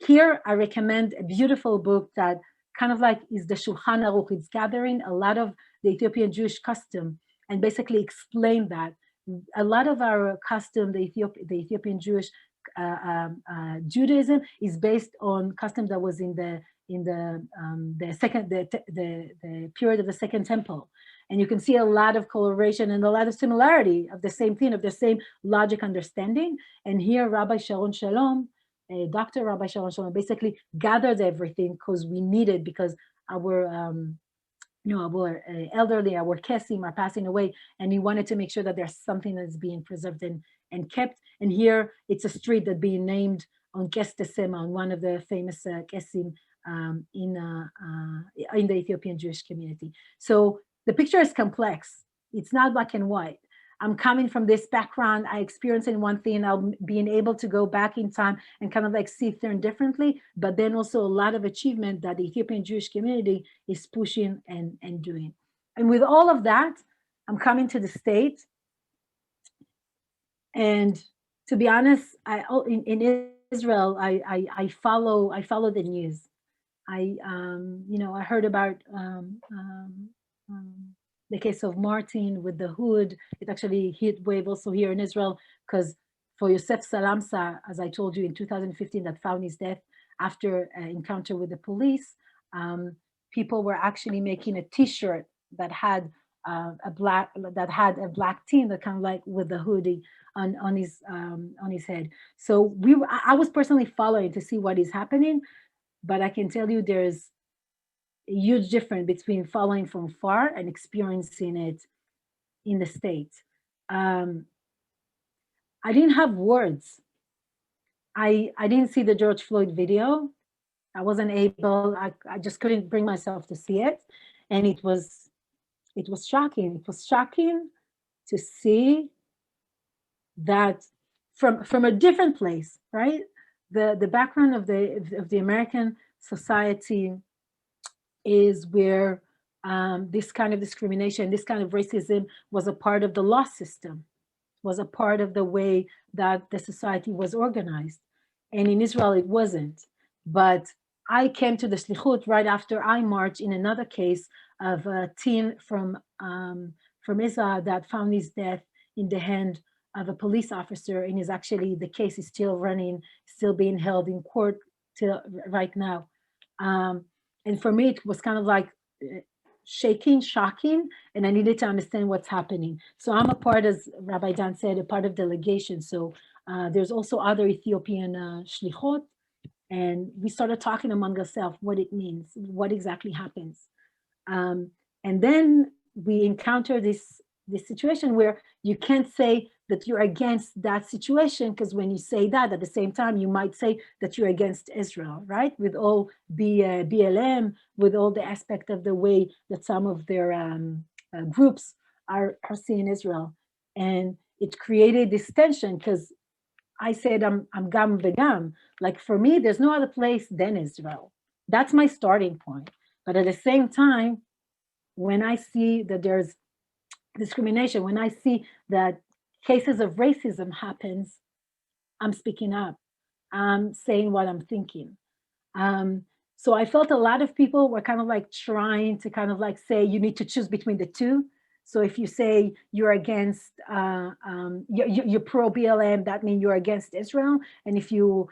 Here, I recommend a beautiful book that kind of like is the Shulchan Aruch. It's gathering a lot of the Ethiopian Jewish custom and basically explain that. A lot of our custom, the Ethiopian Jewish Judaism, is based on custom that was in the period of the Second Temple, and you can see a lot of coloration and a lot of similarity of the same thing, of the same logic understanding. And here, Rabbi Sharon Shalom, Dr. Rabbi Sharon Shalom, basically gathered everything because we needed, because our our elderly, our kesim are passing away, and he wanted to make sure that there's something that's being preserved and kept. And here it's a street that being named on Kes Tesema, on one of the famous kesim in the Ethiopian Jewish community. So the picture is complex. It's not black and white. I'm coming from this background. I experienced in one thing. I'll being able to go back in time and kind of like see things differently, but then also a lot of achievement that the Ethiopian Jewish community is pushing and doing. And with all of that, I'm coming to the States. And to be honest, in Israel, I follow the news. I heard about the case of Martin with the hood. It actually hit wave also here in Israel, because for Josef Salamsa, as I told you in 2015, that found his death after an encounter with the police, people were actually making a T-shirt that had a black team that kind of like with the hoodie on his head. So I was personally following to see what is happening, but I can tell you there's a huge difference between following from far and experiencing it in the States. I didn't have words. I didn't see the George Floyd video. I wasn't able, I just couldn't bring myself to see it. And it was shocking. It was shocking to see that from a different place, right? The background of the American society is where this kind of discrimination, this kind of racism was a part of the law system, was a part of the way that the society was organized. And in Israel, it wasn't. But I came to the Shlichut right after I marched in another case of a teen from Israel that found his death in the hand of a police officer, and is actually, the case is still running, still being held in court till right now. And for me, it was kind of like shaking, shocking, and I needed to understand what's happening. So I'm a part, as Rabbi Dan said, a part of delegation. So there's also other Ethiopian shlichot, And we started talking among ourselves what it means, what exactly happens. Um, and then we encounter this situation where you can't say that you're against that situation, because when you say that, at the same time, you might say that you're against Israel, right? With all BLM, with all the aspect of the way that some of their groups are seeing Israel. And it created this tension because I said I'm gam vegam. Like for me, there's no other place than Israel. That's my starting point. But at the same time, when I see that there's discrimination, when I see that cases of racism happens, I'm speaking up. I'm saying what I'm thinking. Um, so I felt a lot of people were kind of like trying to kind of like say you need to choose between the two. So if you say you're against, you're pro BLM, that means you're against Israel. And if you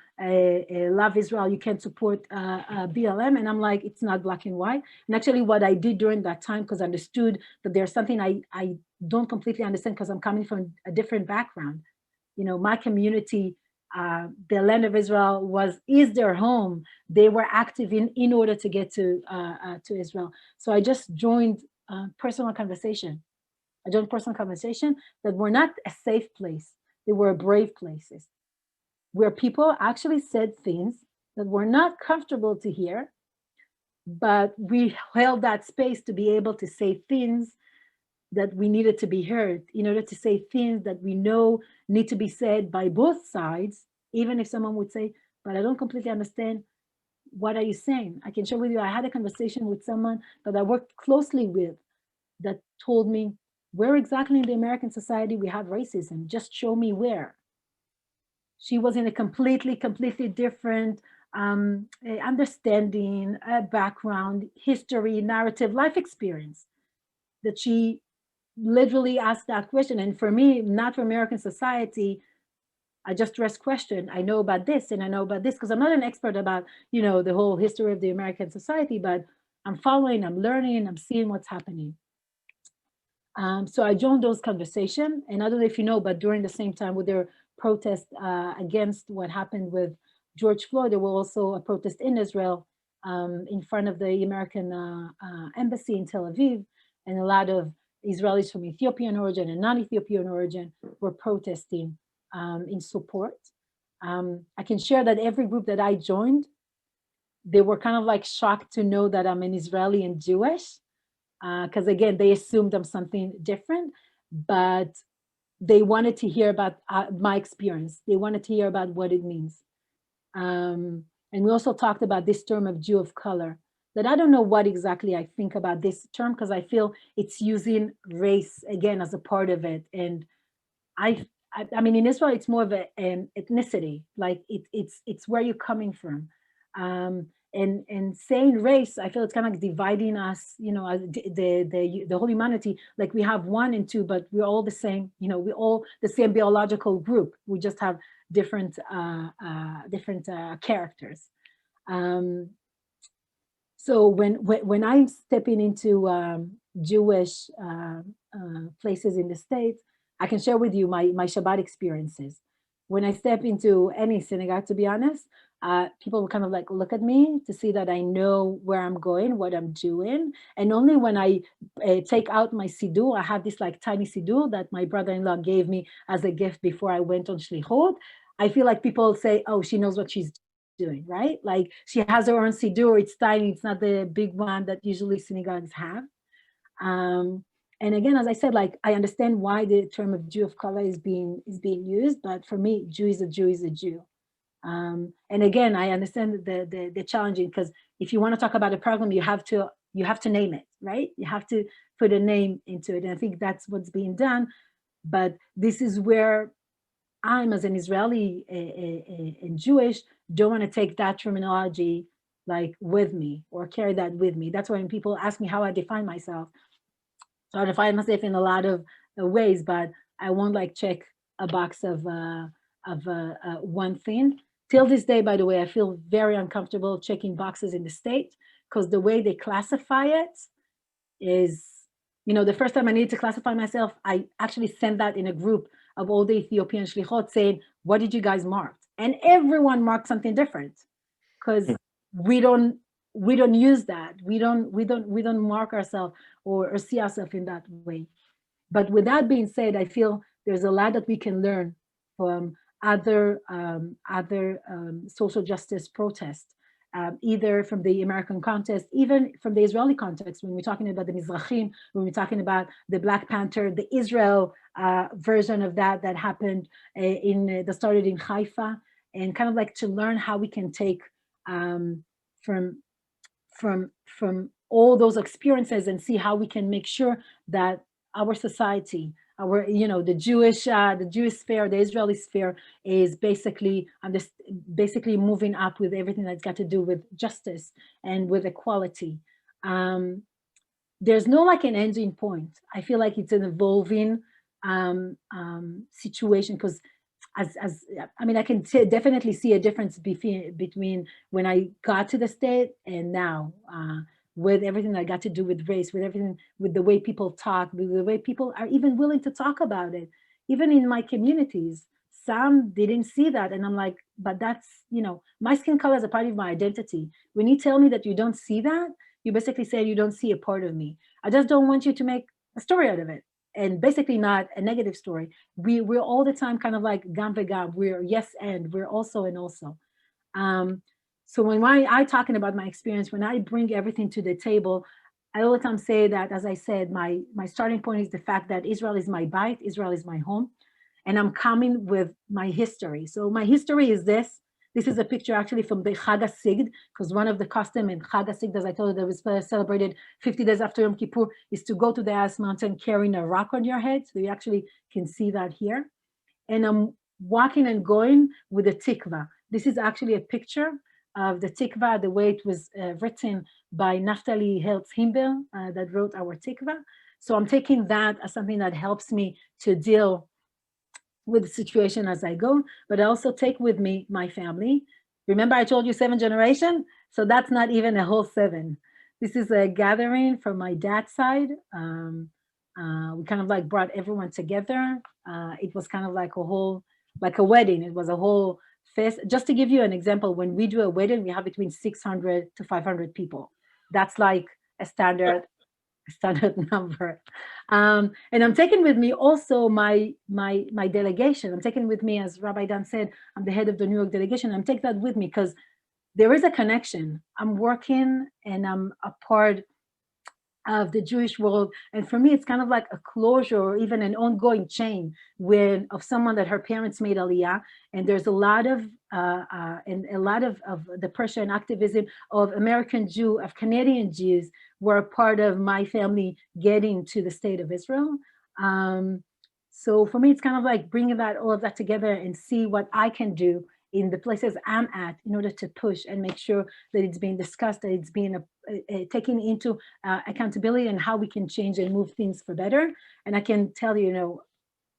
love Israel, you can't support BLM. And I'm like, it's not black and white. And actually what I did during that time, because I understood that there's something I don't completely understand because I'm coming from a different background. You know, my community, the land of Israel is their home. They were active in order to get to Israel. So I just joined personal conversation. I joined personal conversation that were not a safe place. They were brave places where people actually said things that were not comfortable to hear, but we held that space to be able to say things that we needed to be heard, in order to say things that we know need to be said by both sides, even if someone would say, but I don't completely understand, what are you saying? I can share with you, I had a conversation with someone that I worked closely with that told me, where exactly in the American society we have racism? Just show me where. She was in a completely different understanding, background, history, narrative, life experience, that she literally asked that question. And for me, not for American society, I just asked question. I know about this and I know about this, because I'm not an expert about, the whole history of the American society, but I'm following, I'm learning, I'm seeing what's happening. So I joined those conversations. And I don't know if you know, but during the same time with their protest against what happened with George Floyd, there was also a protest in Israel in front of the American embassy in Tel Aviv. And a lot of Israelis from Ethiopian origin and non-Ethiopian origin were protesting in support. I can share that every group that I joined, they were kind of like shocked to know that I'm an Israeli and Jewish, because again, they assumed I'm something different, but they wanted to hear about my experience. They wanted to hear about what it means. And we also talked about this term of Jew of color, that I don't know what exactly I think about this term, because I feel it's using race again as a part of it. And I mean, in Israel, it's more of an ethnicity, like it's where you're coming from. And saying race, I feel it's kind of like dividing us, the whole humanity. Like we have one and two, but we're all the same. We're all the same biological group. We just have different characters. So when I'm stepping into Jewish places in the States, I can share with you my Shabbat experiences. When I step into any synagogue, to be honest, people will kind of like look at me to see that I know where I'm going, what I'm doing. And only when I take out my siddur, I have this like tiny siddur that my brother-in-law gave me as a gift before I went on shlichut. I feel like people say, oh, she knows what she's doing, right? Like she has her own siddur, it's tiny, it's not the big one that usually synagogues have. And again, as I said, like I understand why the term of Jew of color is being used, but for me, Jew is a Jew is a Jew. And again, I understand the challenging, because if you want to talk about a problem, you have to name it, right? You have to put a name into it. And I think that's what's being done. But this is where I'm, as an Israeli and Jewish, don't want to take that terminology like with me or carry that with me. That's why when people ask me how I define myself, so I define myself in a lot of ways, but I won't like check a box of one thing. Till this day, by the way, I feel very uncomfortable checking boxes in the state, because the way they classify it is, the first time I needed to classify myself, I actually sent that in a group of all the Ethiopian shlichot saying, what did you guys mark? And everyone marked something different. because we don't use that. We don't mark ourselves or see ourselves in that way. But with that being said, I feel there's a lot that we can learn from other social justice protests, either from the American context, even from the Israeli context, when we're talking about the Mizrahim, when we're talking about the Black Panther, the Israel version of that happened that started in Haifa, and kind of like to learn how we can take from all those experiences and see how we can make sure that our society, our, the Jewish sphere, the Israeli sphere, is basically moving up with everything that's got to do with justice and with equality. There's no like an ending point. I feel like it's an evolving situation, because I mean, I can definitely see a difference between when I got to the state and now, with everything that got to do with race, with everything, with the way people talk, with the way people are even willing to talk about it. Even in my communities, some didn't see that. And I'm like, but that's, my skin color is a part of my identity. When you tell me that you don't see that, you basically say you don't see a part of me. I just don't want you to make a story out of it. And basically not a negative story. We're all the time kind of like gam vegam. We're yes and we're also and also. So when I talking about my experience, when I bring everything to the table, I all the time say that, as I said, my starting point is the fact that Israel is my bite, Israel is my home, and I'm coming with my history. So my history is this. This is a picture actually from the Chag HaSigd, because one of the custom in Chag HaSigd, as I told you, that was celebrated 50 days after Yom Kippur, is to go to the Ass Mountain carrying a rock on your head. So you actually can see that here. And I'm walking and going with a tikva. This is actually a picture of the tikva, the way it was written by Naftali Hertz-Himbel, that wrote our tikva. So I'm taking that as something that helps me to deal with the situation as I go, but I also take with me my family. Remember I told you 7 generations? So that's not even a whole 7. This is a gathering from my dad's side. We kind of like brought everyone together. It was kind of like a wedding. It was a whole fest. Just to give you an example, when we do a wedding, we have between 600 to 500 people. That's like a standard number. And I'm taking with me also my delegation. I'm taking with me, as Rabbi Dan said, I'm the head of the New York delegation. I'm taking that with me because there is a connection. I'm working and I'm a part of the Jewish world. And for me, it's kind of like a closure or even an ongoing chain of someone that her parents made Aliyah. And there's a lot of the pressure and activism of American Jew, of Canadian Jews were a part of my family getting to the state of Israel. So for me, it's kind of like bringing all of that together and see what I can do in the places I'm at in order to push and make sure that it's being discussed, that it's being taken into accountability and how we can change and move things for better. And I can tell you,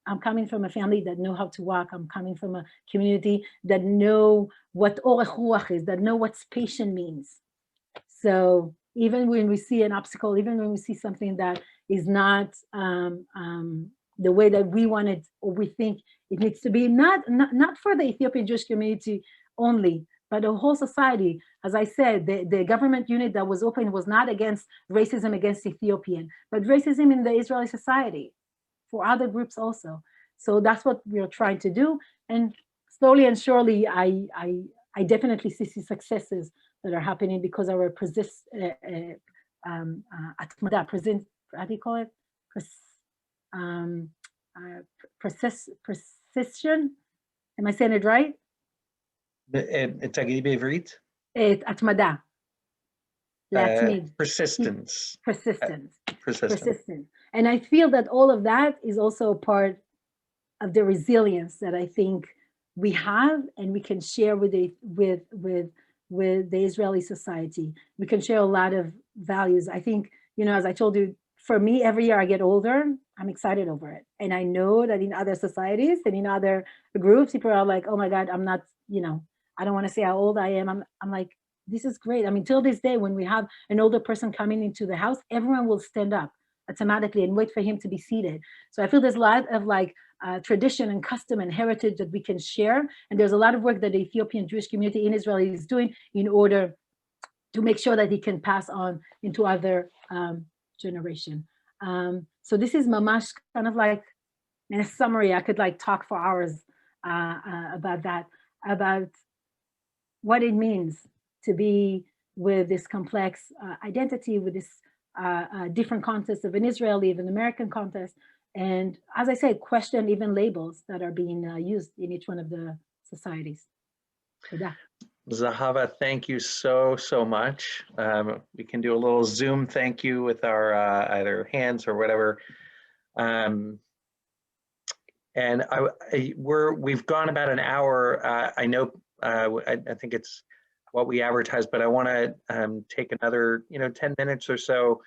I'm coming from a family that know how to walk. I'm coming from a community that know what orech ruach is, that know what patient means. So even when we see an obstacle, even when we see something that is not the way that we want it or we think it needs to be, not for the Ethiopian Jewish community only, but the whole society. As I said, the government unit that was open was not against racism against Ethiopian, but racism in the Israeli society for other groups also. So that's what we're trying to do. And slowly and surely, I definitely see successes that are happening because our how do you call it? Precision. Am I saying it right? תגידי בעברית? התמדה. להתמיד. Persistence. Persistence. And I feel that all of that is also a part of the resilience that I think we have and we can share with the Israeli society. We can share a lot of values. I think, as I told you, for me, every year I get older, I'm excited over it. And I know that in other societies and in other groups, people are like, oh my God, I'm not, I don't want to say how old I am. I'm like, this is great. I mean, till this day, when we have an older person coming into the house, everyone will stand up. automatically and wait for him to be seated. So I feel there's a lot of like tradition and custom and heritage that we can share. And there's a lot of work that the Ethiopian Jewish community in Israel is doing in order to make sure that he can pass on into other generation. So this is mamash kind of like, in a summary, I could like talk for hours about that, about what it means to be with this complex identity, with this different context of an Israeli, even American context. And as I said, question even labels that are being used in each one of the societies. Zehava, thank you so much. We can do a little Zoom thank you with our either hands or whatever. And we've gone about an hour. I know I think it's what we advertise, but I want to take another 10 minutes or so.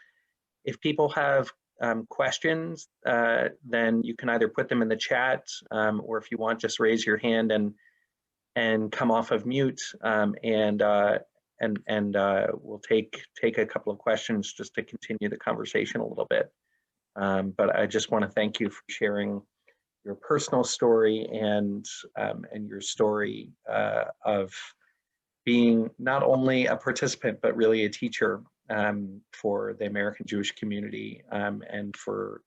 If people have questions, then you can either put them in the chat, or if you want, just raise your hand and come off of mute, and we'll take a couple of questions just to continue the conversation a little bit. But I just want to thank you for sharing your personal story and your story of being not only a participant but really a teacher for the American Jewish community and for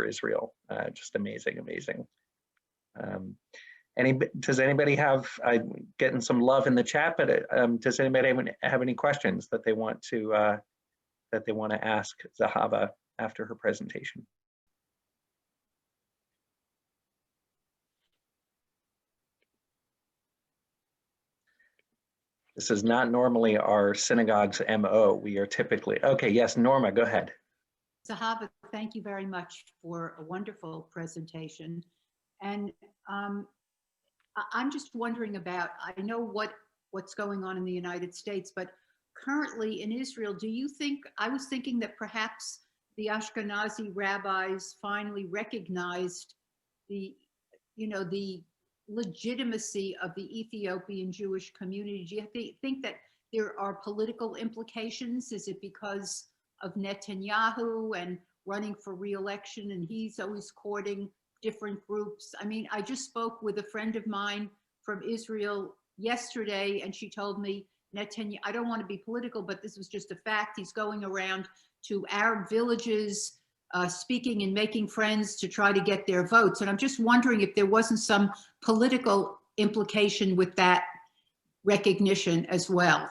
Israel. Just amazing. Does anybody have? I'm getting some love in the chat, but does anybody have any questions that they want to ask Zehava after her presentation? This is not normally our synagogue's MO. We are typically, okay, yes, Norma, go ahead. Zehava, thank you very much for a wonderful presentation. And I'm just wondering about, I know what's going on in the United States, but currently in Israel, do you think, I was thinking that perhaps the Ashkenazi rabbis finally recognized the legitimacy of the Ethiopian Jewish community. Do you think that there are political implications? Is it because of Netanyahu and running for re-election and he's always courting different groups? I mean, I just spoke with a friend of mine from Israel yesterday and she told me Netanyahu, I don't want to be political, but this was just a fact. He's going around to Arab villages speaking and making friends to try to get their votes. And I'm just wondering if there wasn't some political implication with that recognition as well.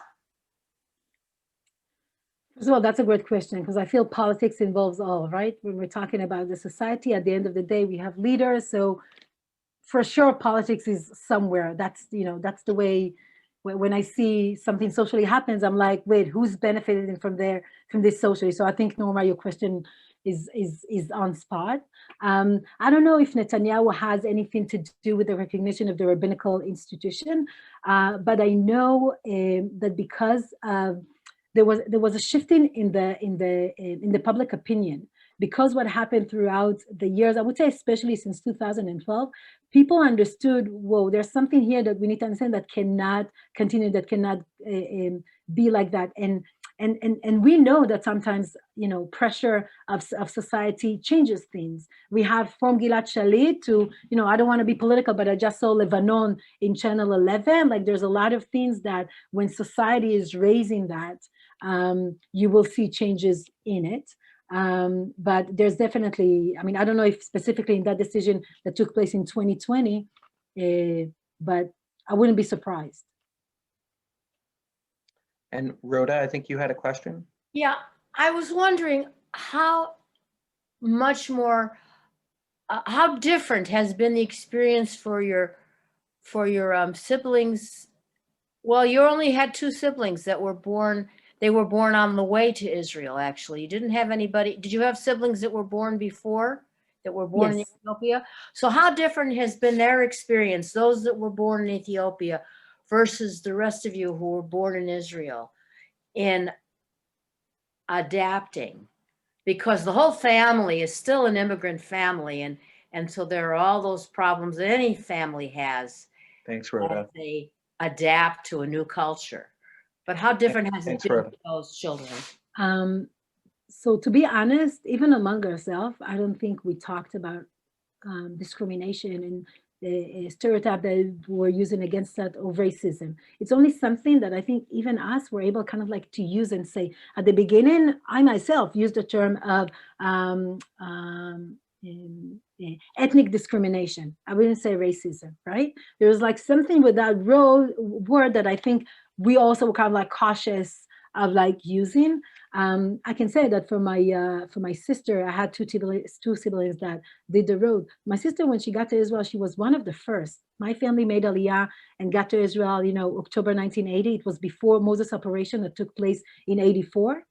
Well, that's a great question because I feel politics involves all, right? When we're talking about the society, at the end of the day, we have leaders. So for sure, politics is somewhere. That's, that's the way when I see something socially happens, I'm like, wait, who's benefiting from this socially? So I think, Norma, your question is on spot. I don't know if Netanyahu has anything to do with the recognition of the rabbinical institution, but I know that because there was a shifting in the public opinion, because what happened throughout the years, I would say especially since 2012, people understood, whoa, there's something here that we need to understand that cannot continue, that cannot be like that. And we know that sometimes, pressure of society changes things. We have from Gilad Shalit to, I don't want to be political, but I just saw Lebanon in Channel 11. Like there's a lot of things that when society is raising that, you will see changes in it. But there's definitely, I don't know if specifically in that decision that took place in 2020, but I wouldn't be surprised. And Rhoda, I think you had a question. Yeah, I was wondering how much more, how different has been the experience for your siblings? Well, you only had two siblings that were born. They were born on the way to Israel, actually. You didn't have anybody. Did you have siblings that were born before, that were born in Ethiopia? So how different has been their experience, those that were born in Ethiopia versus the rest of you who were born in Israel, in adapting? Because the whole family is still an immigrant family, and so there are all those problems that any family has. Thanks, Rhoda. As they adapt to a new culture. But how different has it been for those children? So to be honest, even among ourselves, I don't think we talked about discrimination and the stereotype that we're using against that, or racism. It's only something that I think even us were able kind of like to use and say. At the beginning, I myself used the term of ethnic discrimination. I wouldn't say racism, right? There was like something with that word that I think we also were kind of like cautious of like using. I can say that for my sister, I had two siblings that did the road. My sister, when she got to Israel, she was one of the first. My family made Aliyah and got to Israel, October 1980. It was before Moses operation that took place in 84.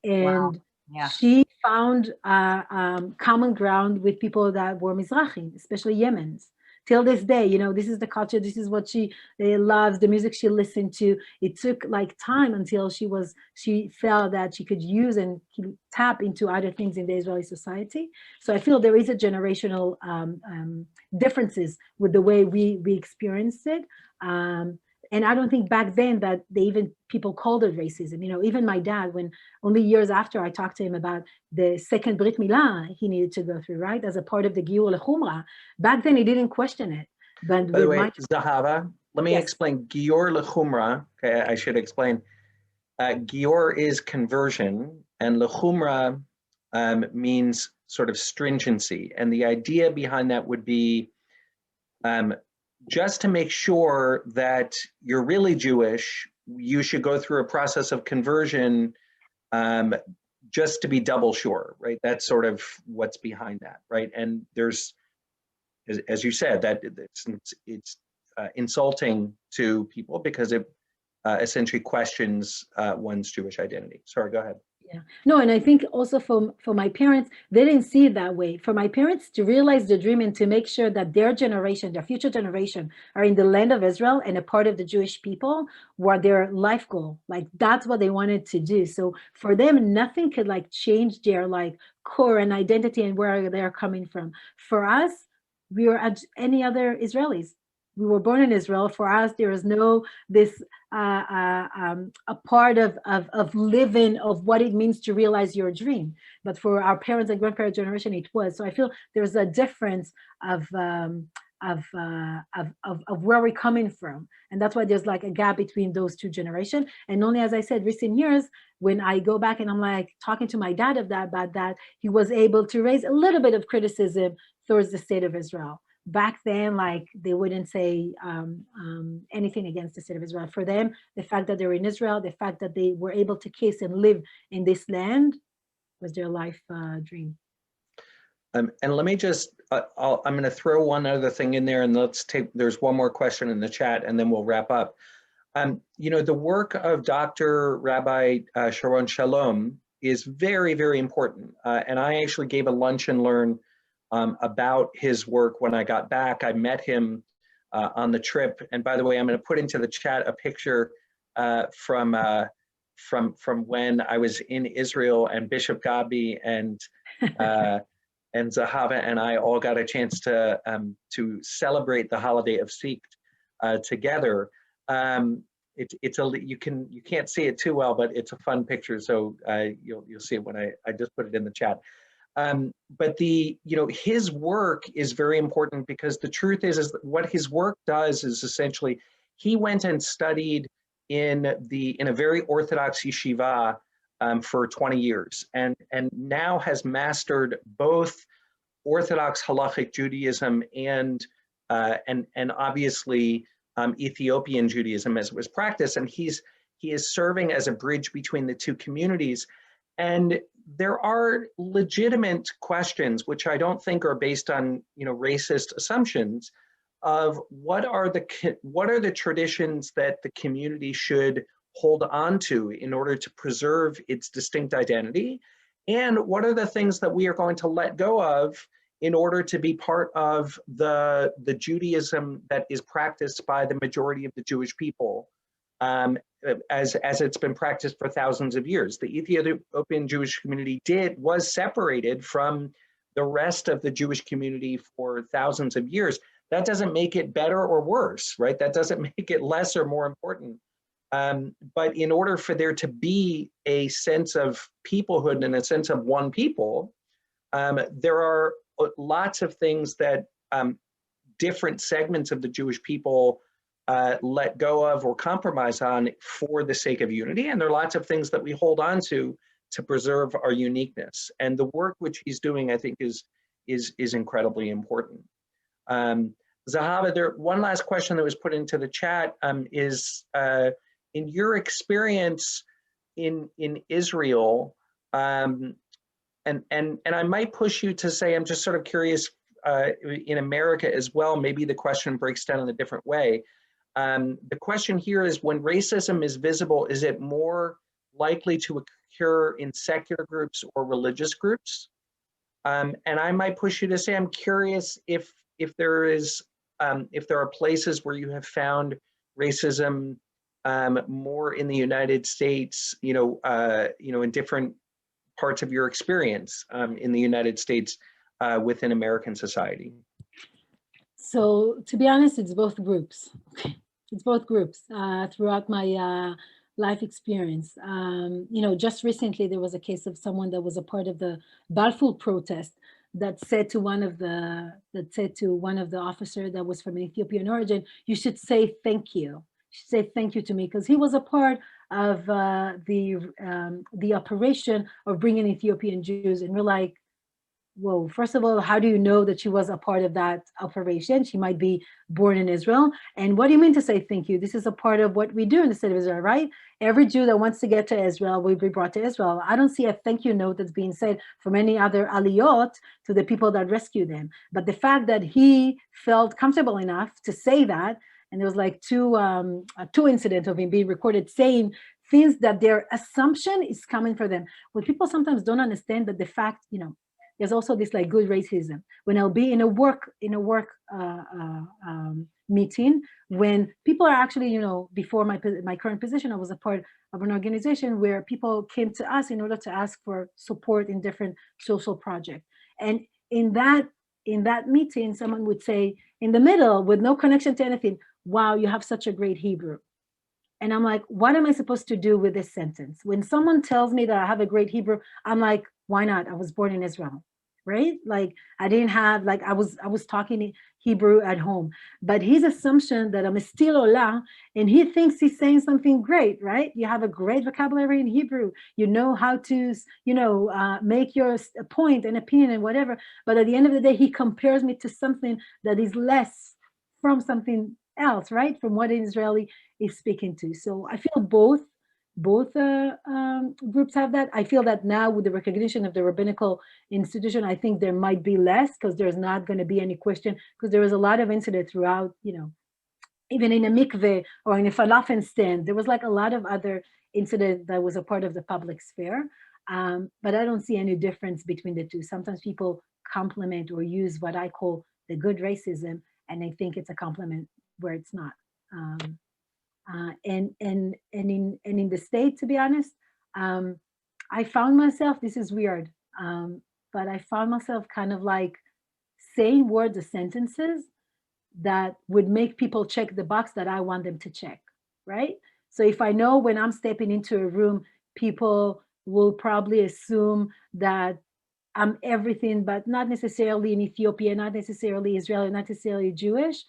And Wow. Yeah. she found common ground with people that were Mizrahi, especially Yemens. Till this day, this is the culture, this is what she loves, the music she listened to. It took like time until she felt that she could use and tap into other things in the Israeli society. So I feel there is a generational differences with the way we experienced it. And I don't think back then that people called it racism. Even my dad, when only years after I talked to him about the second Brit Milah he needed to go through, right, as a part of the Giur L'Chumra, back then he didn't question it. But by the way, Zehava, let me Yes. explain. Giur L'Chumra, okay, I should explain. Giur is conversion, and L'Chumra means sort of stringency. And the idea behind that would be just to make sure that you're really Jewish, you should go through a process of conversion just to be double sure, right? That's sort of what's behind that, right? And there's, as you said, that it's insulting to people because it essentially questions one's Jewish identity. Sorry, go ahead. Yeah. No, and I think also for my parents, they didn't see it that way. For my parents to realize the dream and to make sure that their generation, their future generation, are in the land of Israel and a part of the Jewish people were their life goal. Like that's what they wanted to do. So for them, nothing could like change their like core and identity and where they're coming from. For us, we are any other Israelis. We were born in Israel. For us, there is no this a part of living of what it means to realize your dream. But for our parents and grandparents generation, it was. So I feel there's a difference of where we're coming from, and that's why there's like a gap between those two generations. And only, as I said, recent years, when I go back and I'm like talking to my dad about that, he was able to raise a little bit of criticism towards the state of Israel. Back then, like they wouldn't say anything against the state of Israel. For them, the fact that they were in Israel, the fact that they were able to kiss and live in this land was their life dream. And let me just, I'm going to throw one other thing in there, and there's one more question in the chat, and then we'll wrap up. The work of Dr. Rabbi Sharon Shalom is very, very important. And I actually gave a lunch and learn about his work when I got back. I met him on the trip. And by the way, I'm going to put into the chat a picture from when I was in Israel, and Bishop Gabi and Zehava and I all got a chance to celebrate the holiday of Sikh together. You can't see it too well, but it's a fun picture. So you'll see it when I just put it in the chat. But his work is very important, because the truth is what his work does is essentially he went and studied in a very Orthodox yeshiva for 20 years and now has mastered both Orthodox halachic Judaism and obviously Ethiopian Judaism as it was practiced, and he is serving as a bridge between the two communities. And there are legitimate questions, which I don't think are based on racist assumptions, of what are the traditions that the community should hold on to in order to preserve its distinct identity, and what are the things that we are going to let go of in order to be part of the Judaism that is practiced by the majority of the Jewish people, as it's been practiced for thousands of years. The Ethiopian Jewish community was separated from the rest of the Jewish community for thousands of years. That doesn't make it better or worse, right? That doesn't make it less or more important. But in order for there to be a sense of peoplehood and a sense of one people, there are lots of things that different segments of the Jewish people let go of or compromise on for the sake of unity. And there are lots of things that we hold on to preserve our uniqueness. And the work which he's doing, I think, is incredibly important. Zehava, one last question that was put into the chat is, in your experience in Israel, and I might push you to say, I'm just sort of curious, in America as well, maybe the question breaks down in a different way. The question here is, when racism is visible, is it more likely to occur in secular groups or religious groups? And I might push you to say, I'm curious if there are places where you have found racism more in the United States, in different parts of your experience in the United States within American society. So to be honest, it's both groups. It's both groups throughout my life experience. Just recently there was a case of someone that was a part of the Balfour protest that said to one of the officer that was from an Ethiopian origin, you should say thank you. You should say thank you to me, because he was a part of the operation of bringing Ethiopian Jews. And we're like, whoa, first of all, how do you know that she was a part of that operation? She might be born in Israel. And what do you mean to say thank you? This is a part of what we do in the state of Israel, right? Every Jew that wants to get to Israel will be brought to Israel. I don't see a thank you note that's being said from any other aliyot to the people that rescue them. But the fact that he felt comfortable enough to say that, and there was like two incidents of him being recorded saying things that their assumption is coming for them. What people sometimes don't understand, that the fact, there's also this like good racism. When I'll be in a work meeting, when people are actually, before my current position, I was a part of an organization where people came to us in order to ask for support in different social projects. And in that meeting, someone would say in the middle with no connection to anything, wow, you have such a great Hebrew. And I'm like, what am I supposed to do with this sentence? When someone tells me that I have a great Hebrew, I'm like, why not? I was born in Israel, right? Like I didn't have, like I was talking Hebrew at home, but his assumption that I'm a still olah, and he thinks he's saying something great, right? You have a great vocabulary in Hebrew. You know how to, make your point and opinion and whatever. But at the end of the day, he compares me to something that is less from something else, right? From what an Israeli is speaking to. So I feel both groups have that. I feel that now with the recognition of the rabbinical institution, I think there might be less, because there's not going to be any question, because there was a lot of incident throughout, even in a mikveh or in a falafel stand, there was like a lot of other incident that was a part of the public sphere. But I don't see any difference between the two. Sometimes people compliment or use what I call the good racism, and they think it's a compliment where it's not. And in the state, to be honest, I found myself, this is weird, but I found myself kind of like saying words or sentences that would make people check the box that I want them to check, right? So if I know when I'm stepping into a room, people will probably assume that I'm everything, but not necessarily in Ethiopia, not necessarily Israeli, not necessarily Jewish.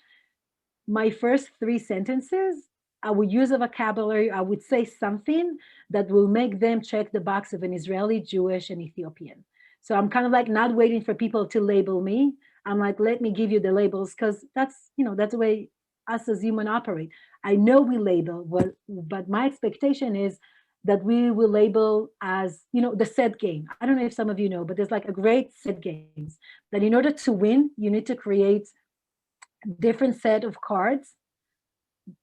My first 3 sentences, I would use a vocabulary, I would say something that will make them check the box of an Israeli, Jewish, and Ethiopian. So I'm kind of like not waiting for people to label me. I'm like, let me give you the labels, because that's the way us as human operate. I know we label, but my expectation is that we will label as, the set game. I don't know if some of you know, but there's like a great set games that in order to win, you need to create different set of cards,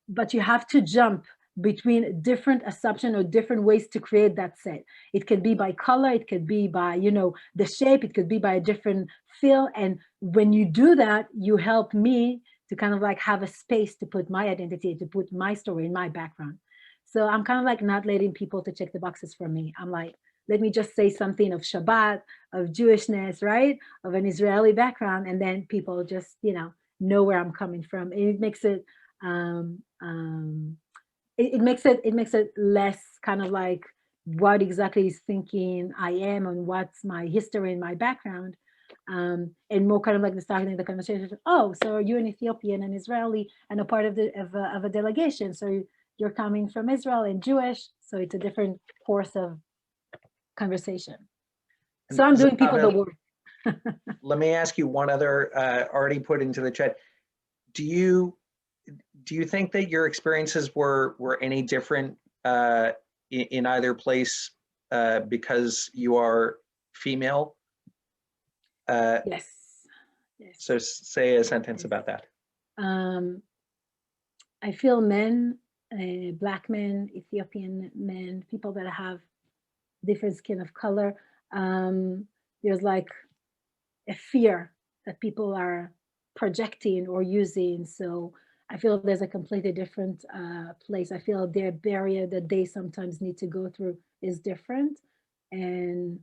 but you have to jump between different assumptions or different ways to create that set. It could be by color, it could be by, the shape, it could be by a different feel. And when you do that, you help me to kind of like have a space to put my identity, to put my story in my background. So I'm kind of like not letting people to check the boxes for me. I'm like, let me just say something of Shabbat, of Jewishness, right? Of an Israeli background. And then people just, know where I'm coming from. And it makes it, it makes it less kind of like what exactly is thinking I am and what's my history and my background, and more kind of like the starting of the conversation. Oh, so you're an Ethiopian and Israeli and a part of a delegation. So you're coming from Israel and Jewish. So it's a different course of conversation. So I'm doing people the work. Let me ask you one other, already put into the chat. Do you think that your experiences were any different in either place because you are female? Yes. So say a sentence about that. I feel men, Black men, Ethiopian men, people that have different skin of color, there's like a fear that people are projecting or using. So I feel there's a completely different place. I feel their barrier that they sometimes need to go through is different. And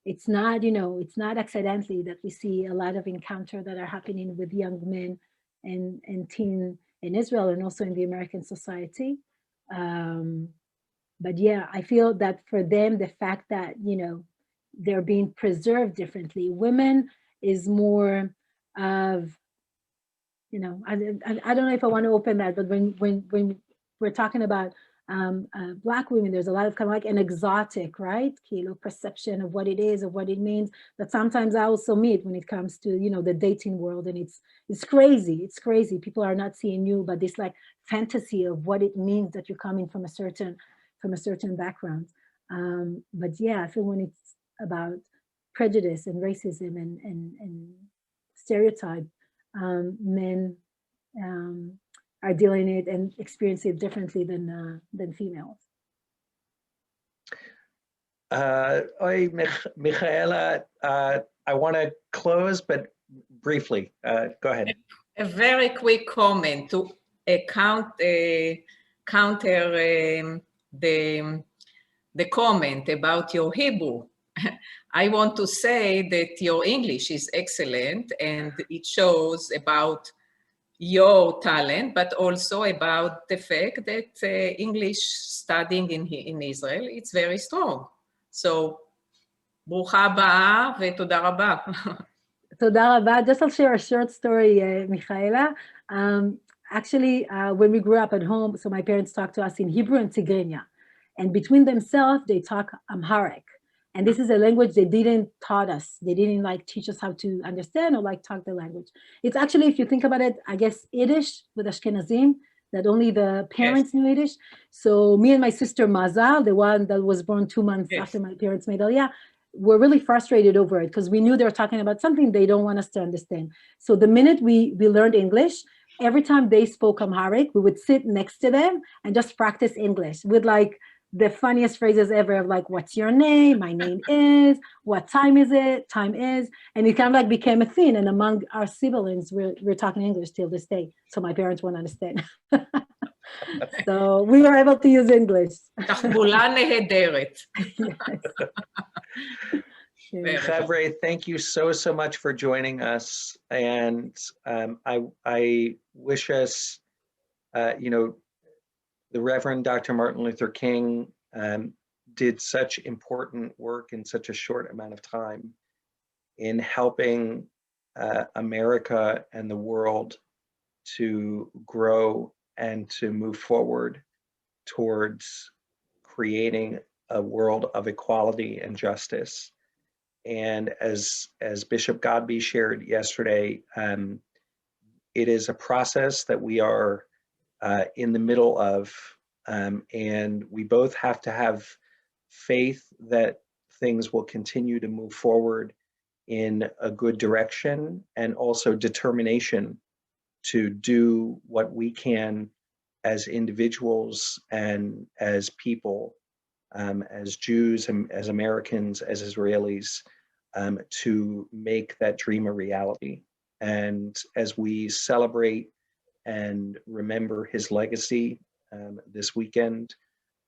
it's not, it's not accidentally that we see a lot of encounter that are happening with young men and teen in Israel and also in the American society. But yeah, I feel that for them, the fact that, they're being preserved differently. Women is more of, I don't know if I want to open that, but when we're talking about Black women, there's a lot of kind of like an exotic, right? Perception of what it is, of what it means, that sometimes I also meet when it comes to, the dating world. And it's crazy. It's crazy. People are not seeing you, but this like fantasy of what it means that you're coming from a certain background. But yeah, I feel when it's about prejudice and racism and stereotype, men are dealing it and experience it differently than females. Michaela, I want to close, but briefly, go ahead. A very quick comment to counter the comment about your Hebrew. I want to say that your English is excellent and it shows about your talent, but also about the fact that English studying in Israel, it's very strong. So, ברוכה הבאה ותודה רבה. תודה רבה. Just I'll share a short story, Michaela. Actually, when we grew up at home, so my parents talked to us in Hebrew and Tigrinya. And between themselves, they talk Amharic. And this is a language they didn't taught us. They didn't like teach us how to understand or like talk the language. It's actually, if you think about it, I guess Yiddish with Ashkenazim, that only the parents knew Yiddish. So me and my sister Mazal, the one that was born 2 months after my parents made Aliyah, were really frustrated over it because we knew they were talking about something they don't want us to understand. So the minute we learned English, every time they spoke Amharic, we would sit next to them and just practice English with like the funniest phrases ever of like, what's your name? My name is, what time is it? Time is. And it kind of like became a thing. And among our siblings, we're talking English till this day. So my parents won't understand. So we were able to use English. תחבולה נהדרת. Chavre, thank you so much for joining us. And I wish us, the Reverend Dr. Martin Luther King did such important work in such a short amount of time in helping America and the world to grow and to move forward towards creating a world of equality and justice. And as Bishop Godby shared yesterday, it is a process that we are in the middle of, and we both have to have faith that things will continue to move forward in a good direction, and also determination to do what we can as individuals and as people, as Jews and as Americans, as Israelis, to make that dream a reality. And as we celebrate and remember his legacy this weekend,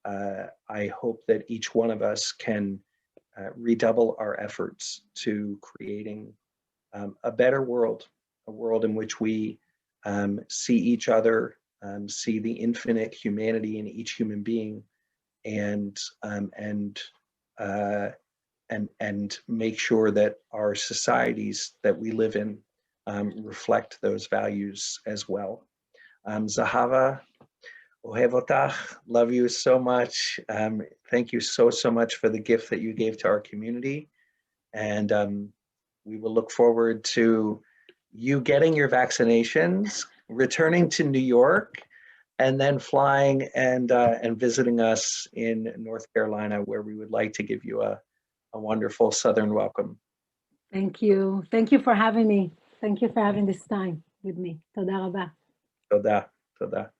I hope that each one of us can redouble our efforts to creating a better world, a world in which we see each other see the infinite humanity in each human being, and make sure that our societies that we live in reflect those values as well. Zehava, ohev otach, love you so much. Thank you so much for the gift that you gave to our community. And we will look forward to you getting your vaccinations, returning to New York, and then flying and visiting us in North Carolina, where we would like to give you a wonderful Southern welcome. Thank you. Thank you for having me. Thank you for having this time with me. Toda rabba. Toda, toda.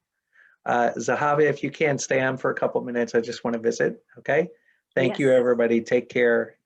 Zehava, if you can stay on for a couple minutes, I just want to visit, okay? Thank you, Yes. everybody. Take care